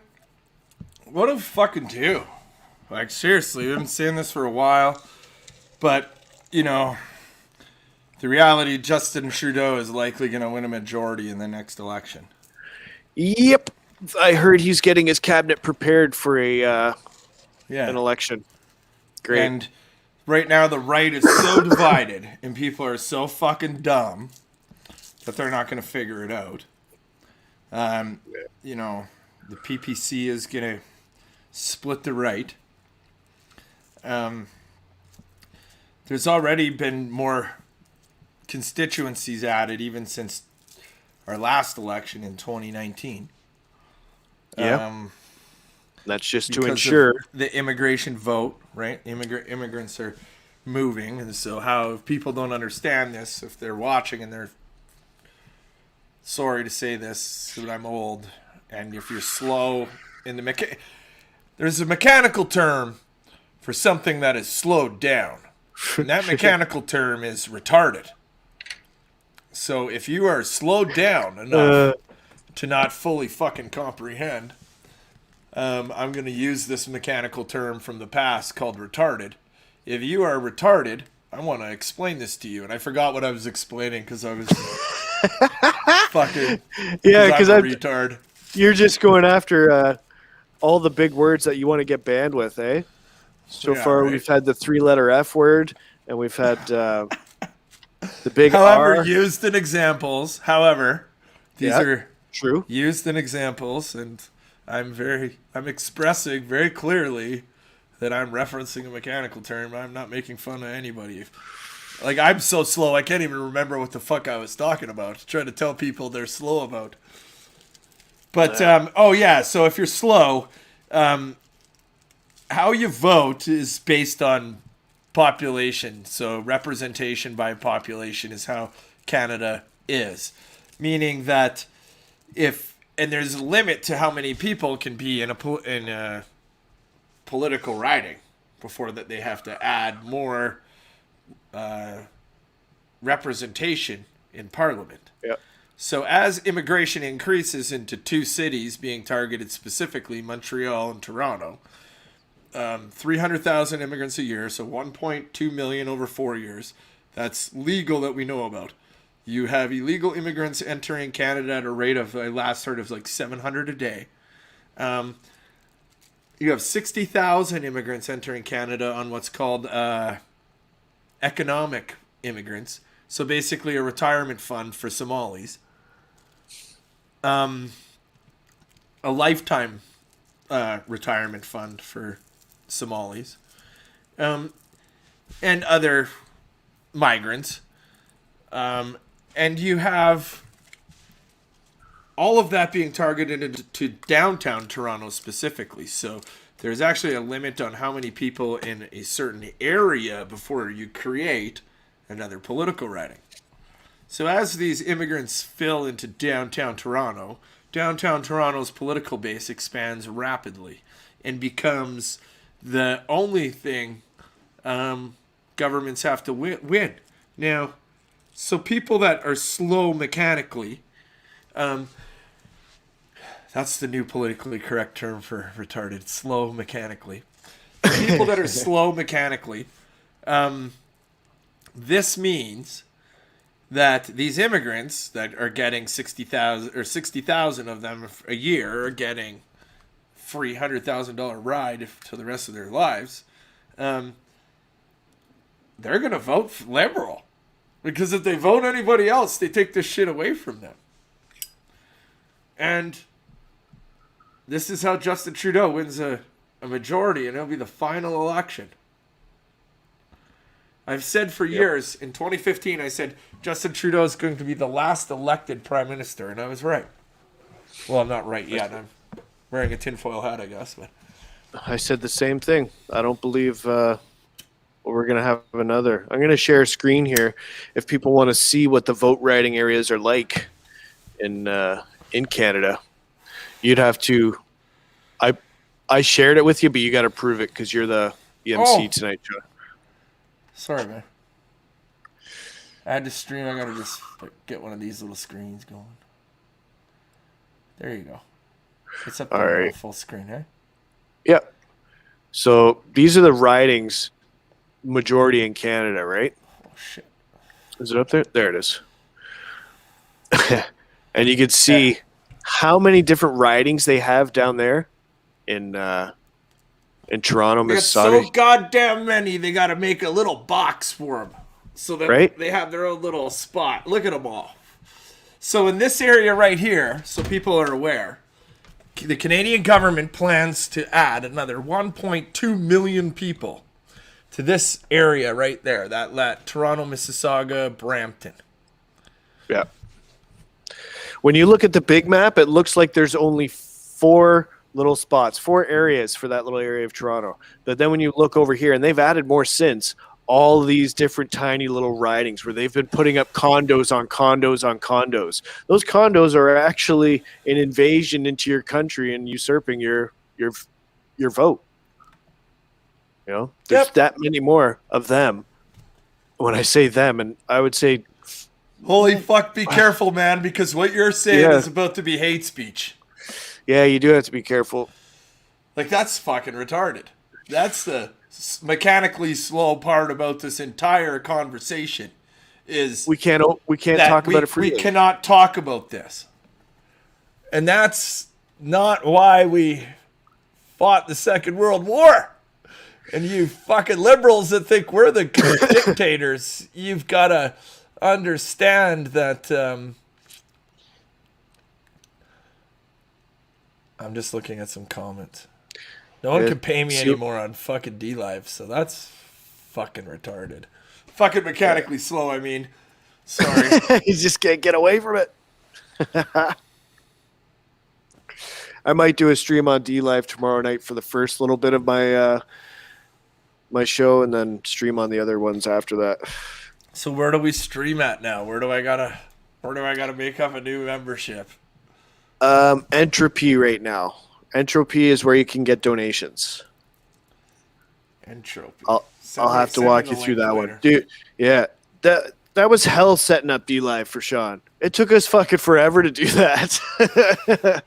what a fucking do. Like, seriously, we've been saying this for a while. But, you know, the reality, Justin Trudeau is likely going to win a majority in the next election. Yep. I heard he's getting his cabinet prepared for an election. Great. And right now the right is so divided and people are so fucking dumb that they're not going to figure it out. You know, the PPC is going to split the right. There's already been more constituencies added even since our last election in 2019. Yeah. That's just to ensure the immigration vote, right? Immigrants are moving, and so how if people don't understand this, if they're watching and they're sorry to say this, but I'm old, and if you're slow in the there's a mechanical term for something that is slowed down, and that mechanical term is retarded. So if you are slowed down enough to not fully fucking comprehend, I'm going to use this mechanical term from the past called retarded. If you are retarded, I want to explain this to you. And I forgot what I was explaining because I was fucking because I'm a retard. You're just going after all the big words that you want to get banned with, eh? So far, right. We've had the 3-letter F word, and we've had the big R. Used in examples. However, these are true. Used in examples, and I'm expressing very clearly that I'm referencing a mechanical term. I'm not making fun of anybody. Like, I'm so slow, I can't even remember what the fuck I was talking about. Trying to tell people they're slow about. But, so if you're slow, how you vote is based on population. So representation by population is how Canada is. Meaning that and there's a limit to how many people can be in a political riding before that they have to add more representation in Parliament. Yep. So as immigration increases into 2 cities being targeted specifically, Montreal and Toronto, 300,000 immigrants a year, so 1.2 million over 4 years. That's legal that we know about. You have illegal immigrants entering Canada at a rate of, I last heard of like 700 a day. You have 60,000 immigrants entering Canada on what's called economic immigrants. So basically a retirement fund for Somalis. A lifetime retirement fund for Somalis. And other migrants. And you have all of that being targeted to downtown Toronto specifically. So there's actually a limit on how many people in a certain area before you create another political riding. So as these immigrants fill into downtown Toronto's political base expands rapidly and becomes the only thing governments have to win. Now, so people that are slow mechanically, That's the new politically correct term for retarded. Slow mechanically. People that are slow mechanically. This means that these immigrants that are getting 60,000 or 60,000 of them a year are getting free $100,000 ride to the rest of their lives. They're going to vote liberal, because if they vote anybody else, they take this shit away from them. And this is how Justin Trudeau wins a majority, and it'll be the final election. I've said for years, in 2015, I said Justin Trudeau is going to be the last elected prime minister, and I was right. Well, I'm not right yet. I'm wearing a tinfoil hat, I guess. But I said the same thing. I don't believe we're going to have another. I'm going to share a screen here if people want to see what the vote writing areas are like in Canada. You'd have to. I shared it with you, but you got to prove it because you're the MC tonight, John. Sorry, man. I had to stream. I gotta just get one of these little screens going. There you go. It's up there, right. Full screen, eh? Yeah. So these are the ridings, majority in Canada, right? Oh shit! Is it up there? There it is. And you can see how many different ridings they have down there in Toronto, Mississauga. So goddamn many. They got to make a little box for them, so that they have their own little spot. Look at them all. So in this area right here, so people are aware, the Canadian government plans to add another 1.2 million people to this area right there. That Toronto, Mississauga, Brampton. Yeah. When you look at the big map, it looks like there's only 4 little spots, 4 areas for that little area of Toronto. But then when you look over here, and they've added more since, all these different tiny little ridings where they've been putting up condos on condos on condos. Those condos are actually an invasion into your country and usurping your vote. You know, there's that many more of them. When I say them, and I would say, holy fuck, be careful, man, because what you're saying is about to be hate speech. Yeah, you do have to be careful. Like, that's fucking retarded. That's the mechanically slow part about this entire conversation. Is we can't talk about it freely. We cannot talk about this. And that's not why we fought the Second World War. And you fucking liberals that think we're the dictators, you've got to understand that I'm just looking at some comments. No one can pay me anymore on fucking DLive, so that's fucking retarded. Fucking mechanically slow, I mean. Sorry. You just can't get away from it. I might do a stream on DLive tomorrow night for the first little bit of my my show, and then stream on the other ones after that. So where do we stream at now? Where do I gotta make up a new membership? Entropy right now. Entropy is where you can get donations. Entropy. I'll have to walk you through that one, dude. Yeah, that was hell setting up DLive for Sean. It took us fucking forever to do that.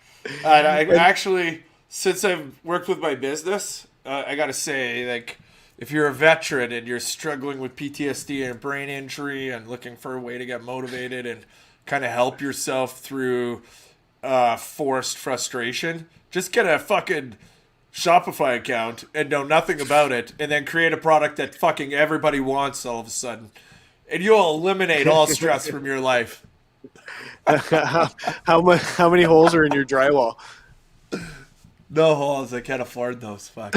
I actually, since I've worked with my business, I gotta say, like, if you're a veteran and you're struggling with PTSD and brain injury and looking for a way to get motivated and kind of help yourself through forced frustration, just get a fucking Shopify account and know nothing about it, and then create a product that fucking everybody wants all of a sudden, and you'll eliminate all stress from your life. How many holes are in your drywall? No holes. I can't afford those. Fuck.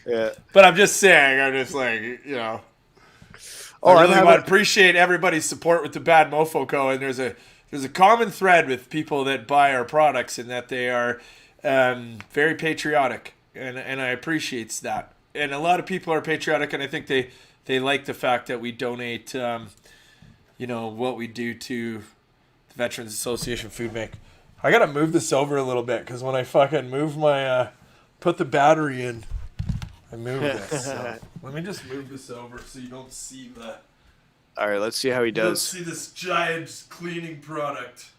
Yeah. But I'm just saying. I'm just like, you know. I really want to appreciate everybody's support with the Bad Mofo Co. And there's a common thread with people that buy our products, and that they are very patriotic, and I appreciate that. And a lot of people are patriotic, and I think they like the fact that we donate, you know, what we do to the Veterans Association Food Bank. I gotta move this over a little bit, because when I fucking move my put the battery in, I moved this. So let me just move this over so you don't see the. All right, let's see how he does. You don't see this giant cleaning product.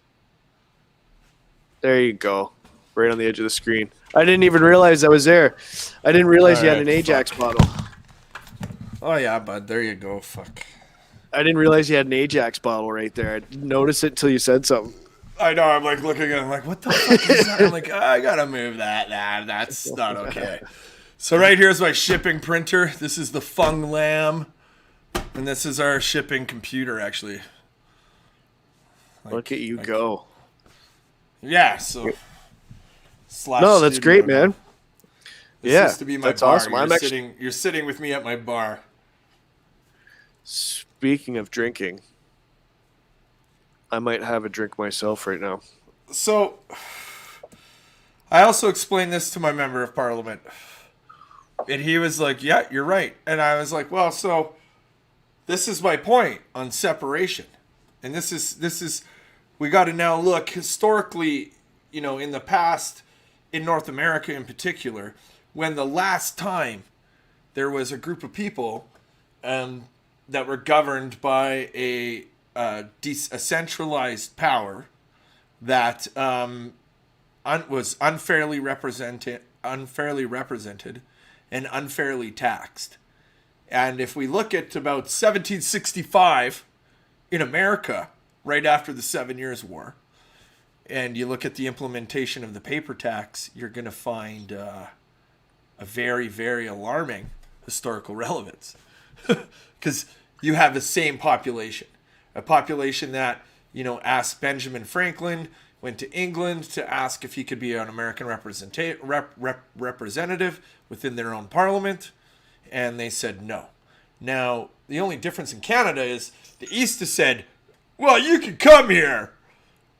There you go. Right on the edge of the screen. I didn't even realize that was there. I didn't realize you had an Ajax bottle. Oh yeah, bud. There you go. Fuck. I didn't realize you had an Ajax bottle right there. I didn't notice it until you said something. I know. I'm like looking at it, I'm like, what the fuck is that? I'm like, I gotta move that. Nah, that's not okay. So right here's my shipping printer. This is the Fung Lamb. And this is our shipping computer, actually. Look at you go. Yeah, so... No, that's great, man. This Yeah, used to be my that's bar. awesome. You're sitting with me at my bar. Speaking of drinking, I might have a drink myself right now. So, I also explained this to my member of parliament. And he was like, yeah, you're right. And I was like, well, so this is my point on separation. And this is we got to now look historically, in the past, in North America in particular, when the last time there was a group of people that were governed by a centralized power that was unfairly represented and unfairly taxed. And if we look at about 1765 in America, right after the 7 Years' War, and you look at the implementation of the paper tax, you're going to find a very, very alarming historical relevance. Because you have the same population. A population that, asked Benjamin Franklin, went to England to ask if he could be an American representative within their own parliament, and they said no. Now, the only difference in Canada is the East has said, well, you can come here,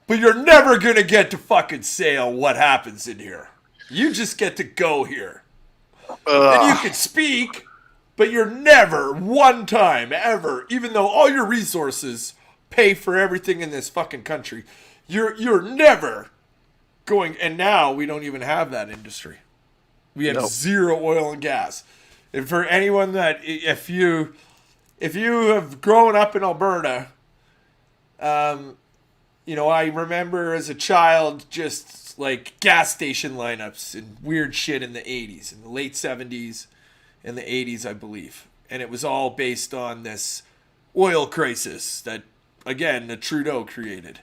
but you're never going to get to fucking say what happens in here. You just get to go here. And you can speak, but you're never, one time, ever, even though all your resources pay for everything in this fucking country, you're never going, and now we don't even have that industry. We have zero oil and gas. And for anyone that, if you have grown up in Alberta, I remember as a child just like gas station lineups and weird shit in the 80s, in the late 70s and the 80s, I believe. And it was all based on this oil crisis that, again, the Trudeau created.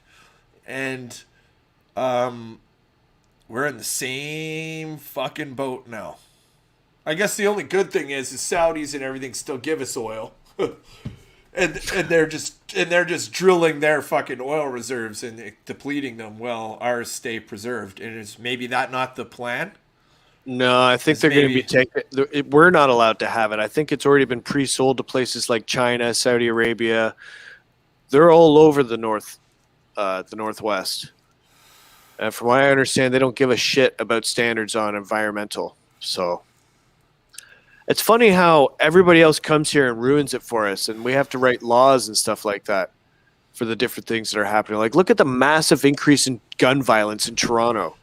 And we're in the same fucking boat now. I guess the only good thing is the Saudis and everything still give us oil. and they're just drilling their fucking oil reserves and depleting them while ours stay preserved. And is maybe that not the plan? No, I think they're going to be taking. We're not allowed to have it. I think it's already been pre-sold to places like China, Saudi Arabia. They're all over the Northwest. And from what I understand, they don't give a shit about standards on environmental. So it's funny how everybody else comes here and ruins it for us, and we have to write laws and stuff like that for the different things that are happening. Like, look at the massive increase in gun violence in Toronto.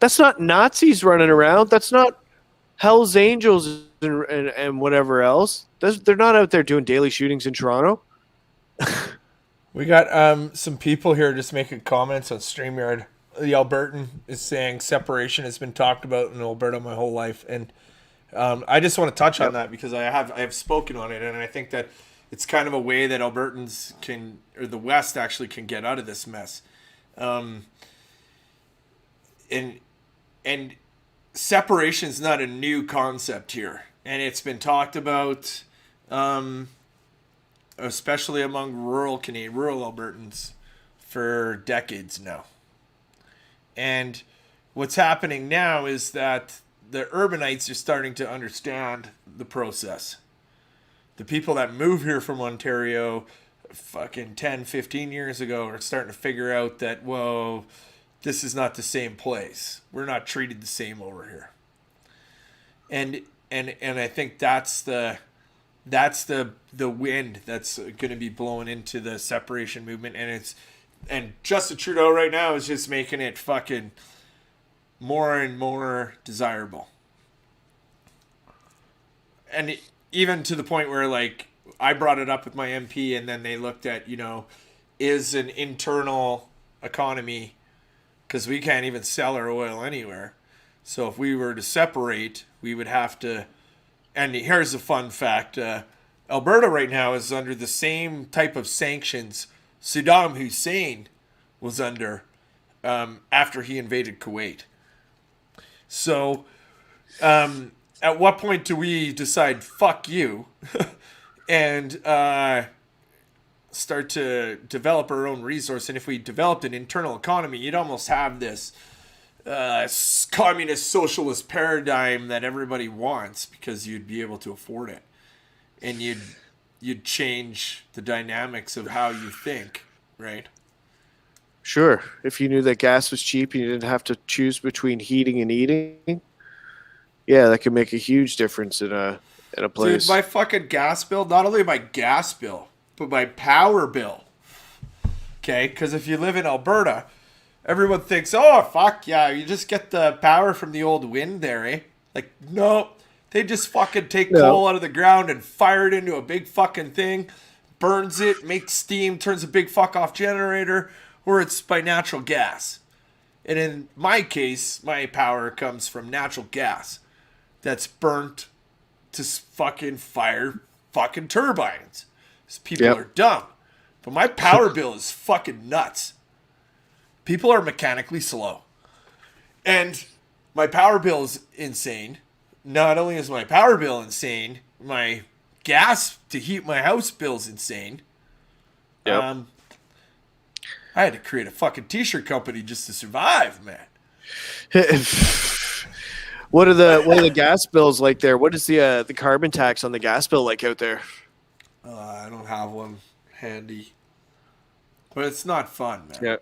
That's not Nazis running around. That's not Hell's Angels and whatever else. They're not out there doing daily shootings in Toronto. We got some people here just making comments on StreamYard. The Albertan is saying separation has been talked about in Alberta my whole life, and I just want to touch on that because I have spoken on it, and I think that it's kind of a way that Albertans or the West actually can get out of this mess. And separation is not a new concept here, and it's been talked about, especially among rural Albertans, for decades now. And what's happening now is that the urbanites are starting to understand the process. The people that move here from Ontario fucking 10, 15 years ago are starting to figure out that, whoa, this is not the same place. We're not treated the same over here. And I think that's the wind that's going to be blowing into the separation movement, and Justin Trudeau right now is just making it fucking more and more desirable. And even to the point where, like, I brought it up with my MP, and then they looked at, is an internal economy because we can't even sell our oil anywhere. So if we were to separate, we would have to. And here's a fun fact: Alberta right now is under the same type of sanctions Saddam Hussein was under after he invaded Kuwait. So, at what point do we decide fuck you and start to develop our own resource? And if we developed an internal economy, you'd almost have this communist socialist paradigm that everybody wants because you'd be able to afford it, and you'd change the dynamics of how you think, right? Sure. If you knew that gas was cheap and you didn't have to choose between heating and eating, yeah, that could make a huge difference in a place. Dude, my fucking gas bill, not only my gas bill, but my power bill. Okay? Because if you live in Alberta, everyone thinks, oh, fuck yeah, you just get the power from the old wind there, eh? Like, no. They just fucking take coal out of the ground and fire it into a big fucking thing, burns it, makes steam, turns a big fuck off generator, or it's by natural gas. And in my case, my power comes from natural gas that's burnt to fucking fire fucking turbines. These people are dumb. But my power bill is fucking nuts. People are mechanically slow. And my power bill is insane. Not only is my power bill insane, my gas to heat my house bill is insane. Yep. I had to create a fucking t-shirt company just to survive, man. What are the gas bills like there? What is the carbon tax on the gas bill like out there? I don't have one handy, but it's not fun, man. Yeah.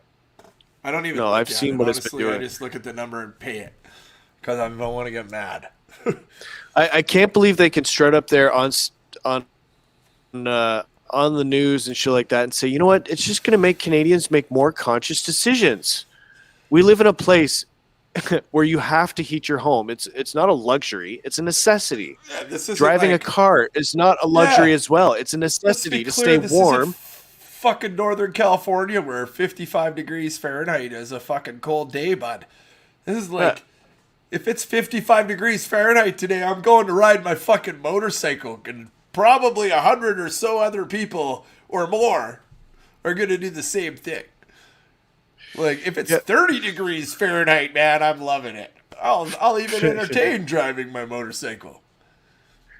I don't even. No, I've seen what honestly, it's been doing. I just look at the number and pay it because I don't want to get mad. I can't believe they can strut up there on the news and shit like that and say, you know what, it's just going to make Canadians make more conscious decisions. We live in a place where you have to heat your home. It's not a luxury, it's a necessity. Yeah, this is driving a car is not a luxury as well. It's a necessity to stay warm. Fucking Northern California where 55 degrees Fahrenheit is a fucking cold day, bud. This is like if it's 55 degrees Fahrenheit today, I'm going to ride my fucking motorcycle, and probably 100 or so other people or more are going to do the same thing. Like, if it's 30 degrees Fahrenheit, man, I'm loving it. I'll even entertain driving my motorcycle.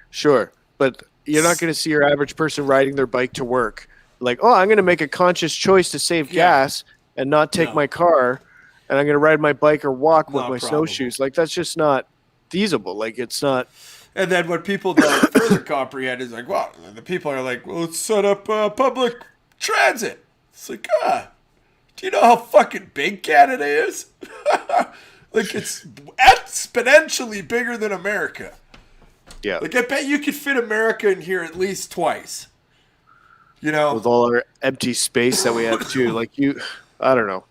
Sure, but you're not going to see your average person riding their bike to work. Like, oh, I'm going to make a conscious choice to save gas and not take my car, and I'm going to ride my bike or walk with my snowshoes. Like, that's just not feasible. Like, it's not. And then what people don't further comprehend is like, well, the people are like, well, let's set up public transit. It's like, do you know how fucking big Canada is? Like, it's exponentially bigger than America. Yeah. Like, I bet you could fit America in here at least twice. You know? With all our empty space that we have, too. Like, I don't know.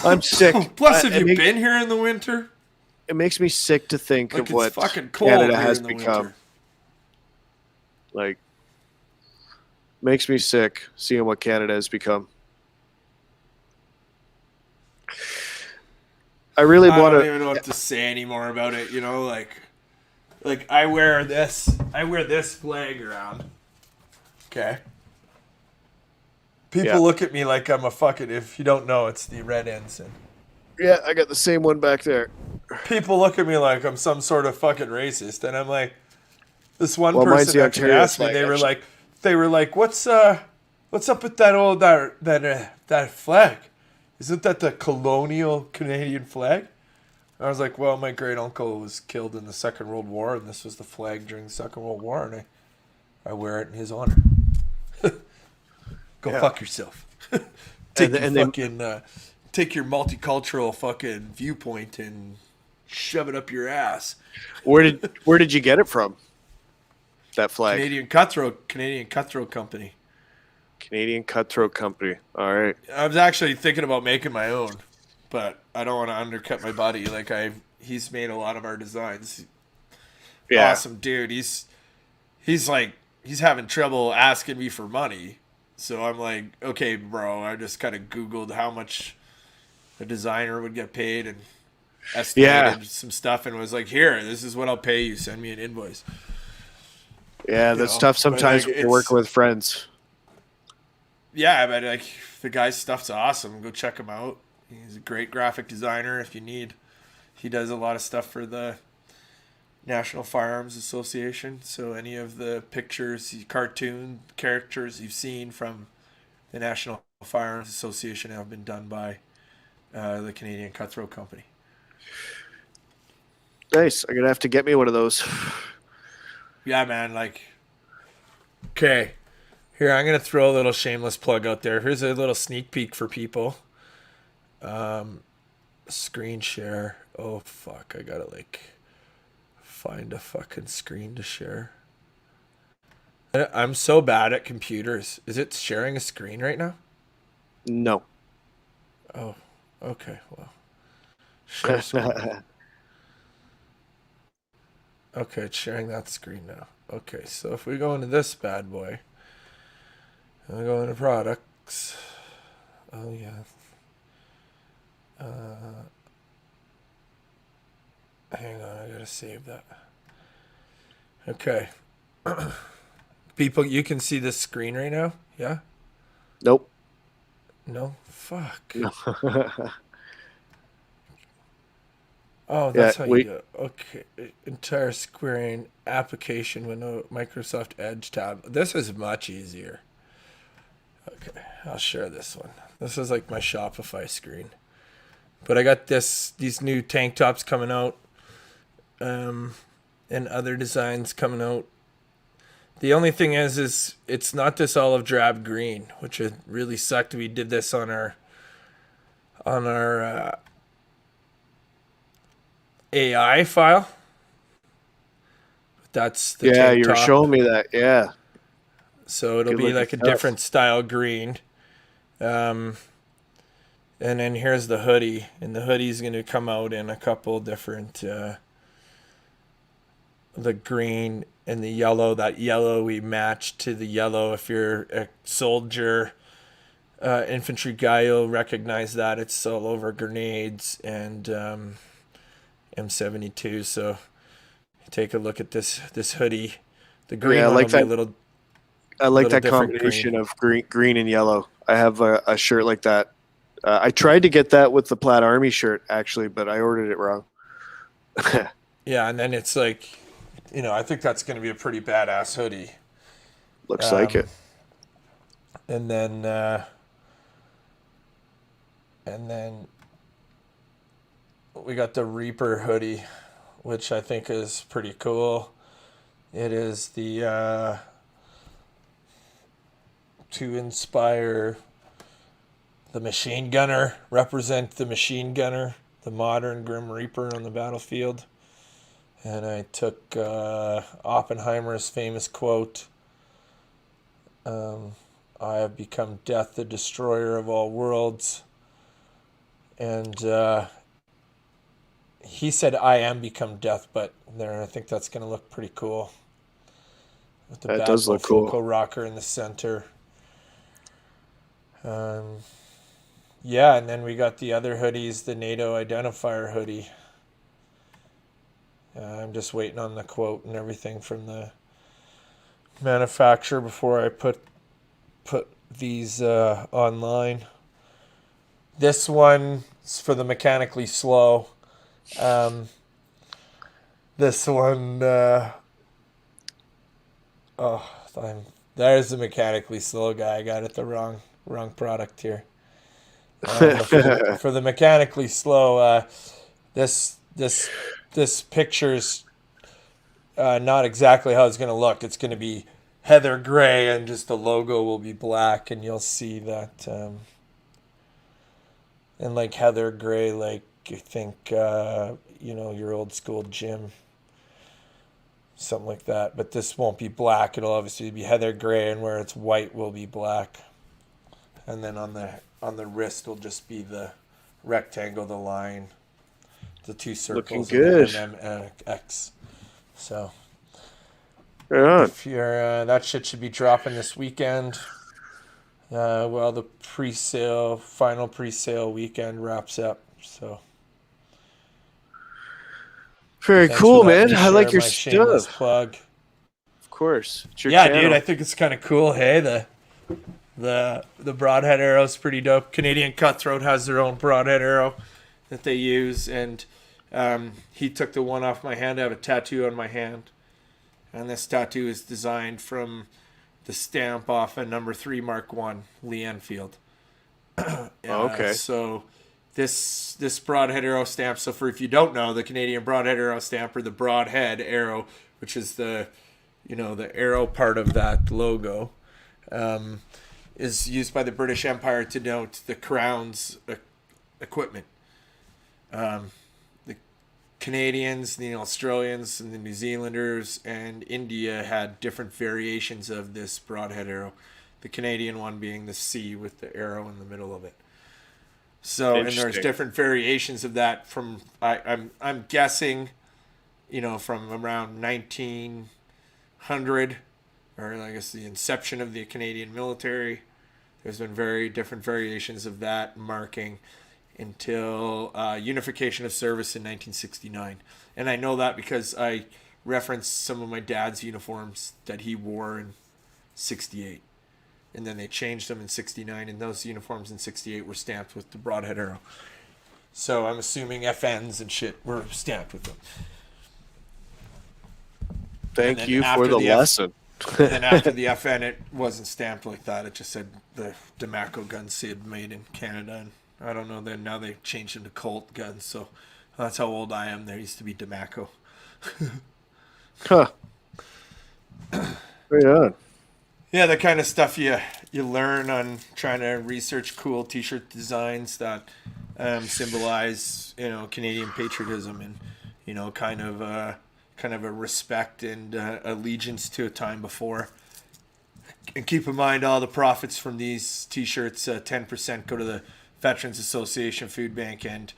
I'm sick. Plus, have you been here in the winter? It makes me sick to think of what Canada has become. Winter. Like, makes me sick seeing what Canada has become. I don't even know what to say anymore about it. You know, like I wear this flag around. Okay. People look at me like I'm a fucking. If you don't know, it's the red ensign. Yeah, I got the same one back there. People look at me like I'm some sort of fucking racist, and I'm like, this one person actually asked me. They were like, what's up with that old that flag? Isn't that the colonial Canadian flag? And I was like, well, my great uncle was killed in the Second World War, and this was the flag during the Second World War, and I wear it in his honor. Go fuck yourself. Take your multicultural fucking viewpoint and shove it up your ass. Where did you get it from? That flag. Canadian Cutthroat Company. Canadian Cutthroat Company. All right. I was actually thinking about making my own, but I don't want to undercut my buddy. Like he's made a lot of our designs. Yeah. Awesome dude. He's having trouble asking me for money. So I'm like, okay, bro. I just kind of Googled how much a designer would get paid and Yeah, estimated some stuff and was like, here, this is what I'll pay you. Send me an invoice. yeah, You that's know, tough but like sometimes when you're working with friends. yeah, but like the guy's stuff's awesome. Go check him out. He's a great graphic designer if you need. He does a lot of stuff for the National Firearms Association. So any of the pictures, cartoon characters you've seen from the National Firearms Association have been done by the Canadian Cutthroat Company. Nice. I'm gonna have to get me one of those. Yeah, man. Like, okay, here I'm gonna throw a little shameless plug out there. Here's a little sneak peek for people. Screen share. Oh fuck! I gotta like find a fucking screen to share. I'm so bad at computers. Is it sharing a screen right now? No. Oh, okay. Well, share screen. Okay, it's sharing that screen now. Okay, so if we go into this bad boy, and we go into products. Oh yeah. Hang on, I gotta save that. Okay. People, you can see this screen right now? Yeah? Nope. No? Fuck. No. Oh, Yeah, that's how you we do it. Okay. Entire screen application window, Microsoft Edge tab. This is much easier. Okay, I'll share this one. This is like my Shopify screen. But I got these new tank tops coming out, and other designs coming out. The only thing is it's not this olive drab green, which it really sucked. We did this on our AI file. That's the Yeah, tank you were top. showing me that. Yeah. So it'll Good be looking like a stuff. different style green. Um, and then here's the hoodie, and the hoodie's going to come out in a couple different. The green and the yellow. That yellow we match to the yellow. If you're a soldier, infantry guy, you'll recognize that. It's all over grenades and M72. So take a look at this hoodie. The Yeah, green one will be I like little that different combination green. of green and yellow. I have a shirt like that. I tried to get that with the plaid army shirt actually, but I ordered it wrong. Yeah, and then it's like, I think that's going to be a pretty badass hoodie. Looks like Um, it. and then and then we got the Reaper hoodie, which I think is pretty cool. It is the to inspire the machine gunner, represent the machine gunner, the modern Grim Reaper on the battlefield. And I took Oppenheimer's famous quote, I have become death, the destroyer of all worlds. And he said, I am become death, but there, I think that's going to look pretty cool. With the That bad does look cool. Mofoco rocker in the center. Um, yeah, and then we got the other hoodies, the NATO identifier hoodie. I'm just waiting on the quote and everything from the manufacturer before I put these online. This one's for the mechanically slow. This one, oh, there's the mechanically slow guy. I got it the wrong product here. But for the mechanically slow, this picture's not exactly how it's going to look. It's going to be heather gray, and just the logo will be black, and you'll see that. And like heather gray, like I think your old school gym, something like that. But this won't be black. It'll obviously be heather gray, and where it's white will be black. And then on the wrist will just be the rectangle, the line, the two Looking circles, and the good. and X. So Right on. if you're that shit should be dropping this weekend. Well, the final pre-sale weekend wraps up. So Very thanks for cool, letting man. me I like share your my shameless stuff. plug. Of course, it's your Yeah, dude, I channel. think it's kind of cool. Hey, the broadhead arrow is pretty dope. Canadian Cutthroat has their own broadhead arrow that they use, and he took the one off my hand. I have a tattoo on my hand, and this tattoo is designed from the stamp off a number 3 Mark One Lee Enfield. Oh, okay. So this broadhead arrow stamp. So for if you don't know, the Canadian broadhead arrow stamp, or the broadhead arrow, which is the arrow part of that logo, is used by the British Empire to denote the crown's equipment. The Canadians, the Australians, and the New Zealanders and India had different variations of this broadhead arrow. The Canadian one being the C with the arrow in the middle of it. So, and there's Interesting. different variations of that from I'm guessing, from around 1900, or I guess the inception of the Canadian military. There's been very different variations of that marking until unification of service in 1969. And I know that because I referenced some of my dad's uniforms that he wore in 68. And then they changed them in 69, and those uniforms in 68 were stamped with the broadhead arrow. So I'm assuming FNs and shit were stamped with them. And Thank then you for after the the lesson. And then after the FN, it wasn't stamped like that. It just said the Demaco gun Sid made in Canada. And I don't know. Then now they changed them to Colt guns. So that's how old I am. There used to be Demaco. Huh. Right on. Yeah, the kind of stuff you learn on trying to research cool T-shirt designs that symbolize Canadian patriotism, and kind of a respect and allegiance to a time before. And keep in mind, all the profits from these T-shirts, 10% go to the Veterans Association Food Bank. And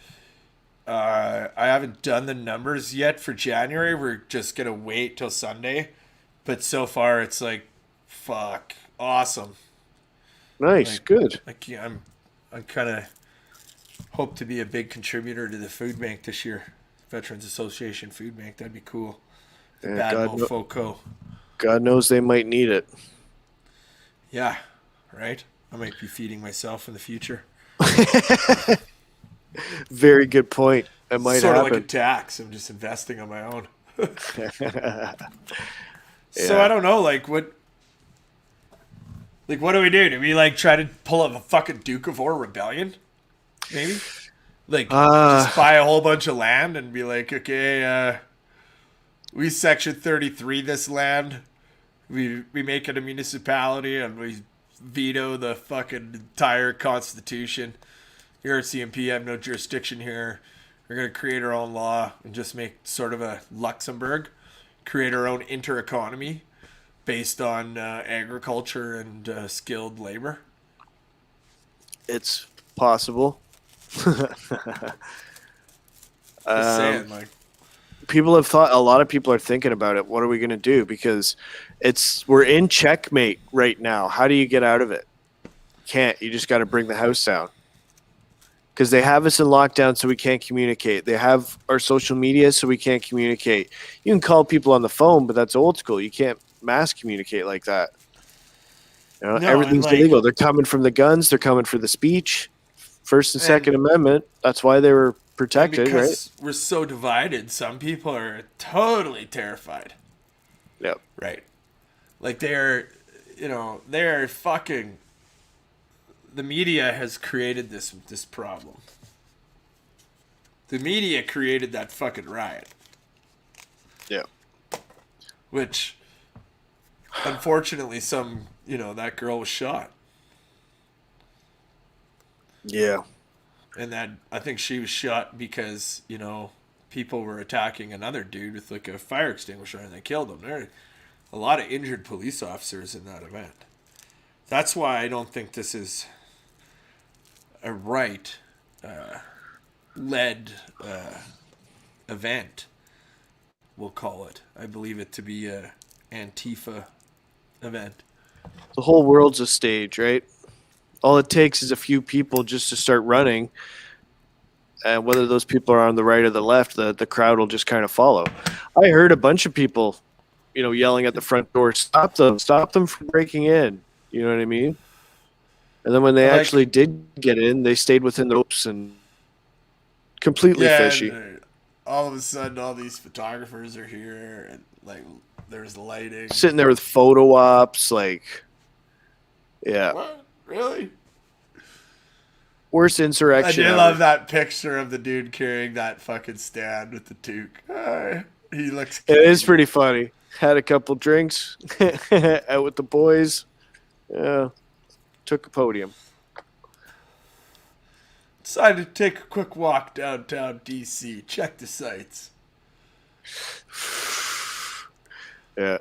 I haven't done the numbers yet for January. We're just gonna wait till Sunday, but so far it's like, fuck, awesome. Nice. Like, Good. yeah, I'm kind of hope to be a big contributor to the food bank this year. Veterans Association Food Bank. That'd be cool. The Yeah, Bad Mofo. God knows they might need it. Yeah, right? I might be feeding myself in the future. Very good point. It might Sort of like a happen. tax. I'm just investing on my own. So I Yeah. don't know, what do we do? Do we try to pull up a fucking Duke of War rebellion? Maybe? Uh, Just buy a whole bunch of land and be like, okay, we section 33 this land. We make it a municipality and we veto the fucking entire constitution. Here at CMP have no jurisdiction here. We're going to create our own law and just make sort of a Luxembourg, create our own inter-economy based on agriculture and skilled labor. it's possible. Just Um, saying, people have thought. A lot of people are thinking about it. What are we going to do? Because we're in checkmate right now. How do you get out of it? Can't. You just got to bring the house down. Because they have us in lockdown, so we can't communicate. They have our social media, so we can't communicate. You can call people on the phone, but that's old school. You can't mass communicate like that. no, and Everything's illegal. They're coming from the guns. They're coming for the speech. First and and Second Amendment. That's why they were and protected, right? because we're so divided, some people are totally terrified. Yep. Right. They're fucking. The media has created this problem. The media created that fucking riot, Yeah. which, unfortunately, that girl was shot, Yeah. and that I think she was shot because people were attacking another dude with a fire extinguisher and they killed him. There are a lot of injured police officers in that event. That's why I don't think this is a right led event, we'll call it. I believe it to be a Antifa event. The whole world's a stage, right? all it takes is a few people just to start running. And whether those people are on the right or the left, the crowd will just kind of follow. I heard a bunch of people, yelling at the front door, stop them from breaking in. You know what I mean? And then when they actually did get in, they stayed within the ropes and completely fishy. And all of a sudden, all these photographers are here, and like there's lighting. Sitting there with photo ops, like, yeah. What? Really? Worst insurrection. I do love that picture of the dude carrying that fucking stand with the toque. He looks cute. It is pretty funny. Had a couple drinks out with the boys. Yeah. Took a podium. Decided to take a quick walk downtown DC. Check the sights. Yeah.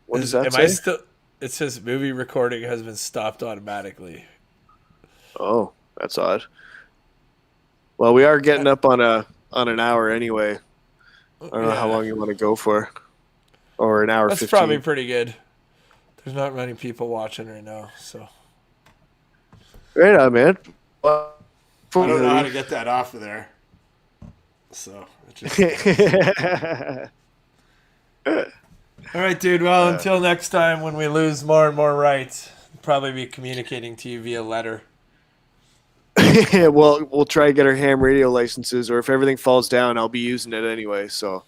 What does that say? It says movie recording has been stopped automatically. Oh, that's odd. Well, we are getting up on an hour anyway. I don't know how long you want to go for. Or an hour 15. That's probably pretty good. There's not many people watching right now, so. Right on, man. I don't know how to get that off of there. So. All right, dude. Well, until next time when we lose more and more rights, we'll probably be communicating to you via letter. Well, we'll try to get our ham radio licenses, or if everything falls down, I'll be using it anyway, so.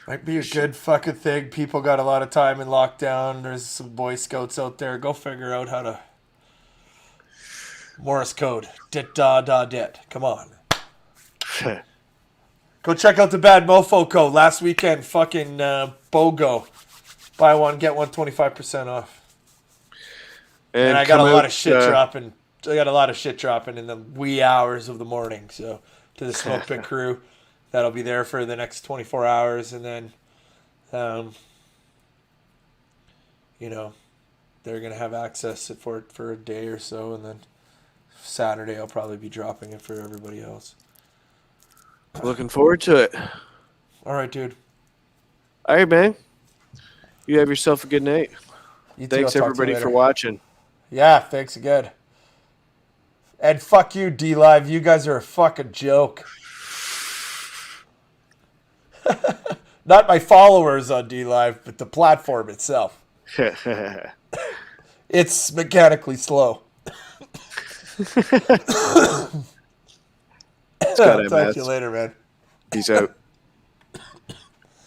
Might be a good fucking thing. People got a lot of time in lockdown. There's some Boy Scouts out there. Go figure out how to Morse code. Dit da da dit. Come on. Go check out the Bad Mofo code. Last weekend, fucking BOGO. Buy one, get one, 25% off. And I got a lot of shit dropping. I got a lot of shit dropping in the wee hours of the morning. So to the Smoke Pit crew, that'll be there for the next 24 hours, and then, they're gonna have access for it for a day or so, and then Saturday I'll probably be dropping it for everybody else. Looking forward to it. All right, dude. All right, man. You have yourself a good night. Thanks everybody for watching. Yeah, thanks again. And fuck you, D-Live. You guys are a fucking joke. Not my followers on D-Live, but the platform itself. It's mechanically slow. Talk to you later, man. Peace out.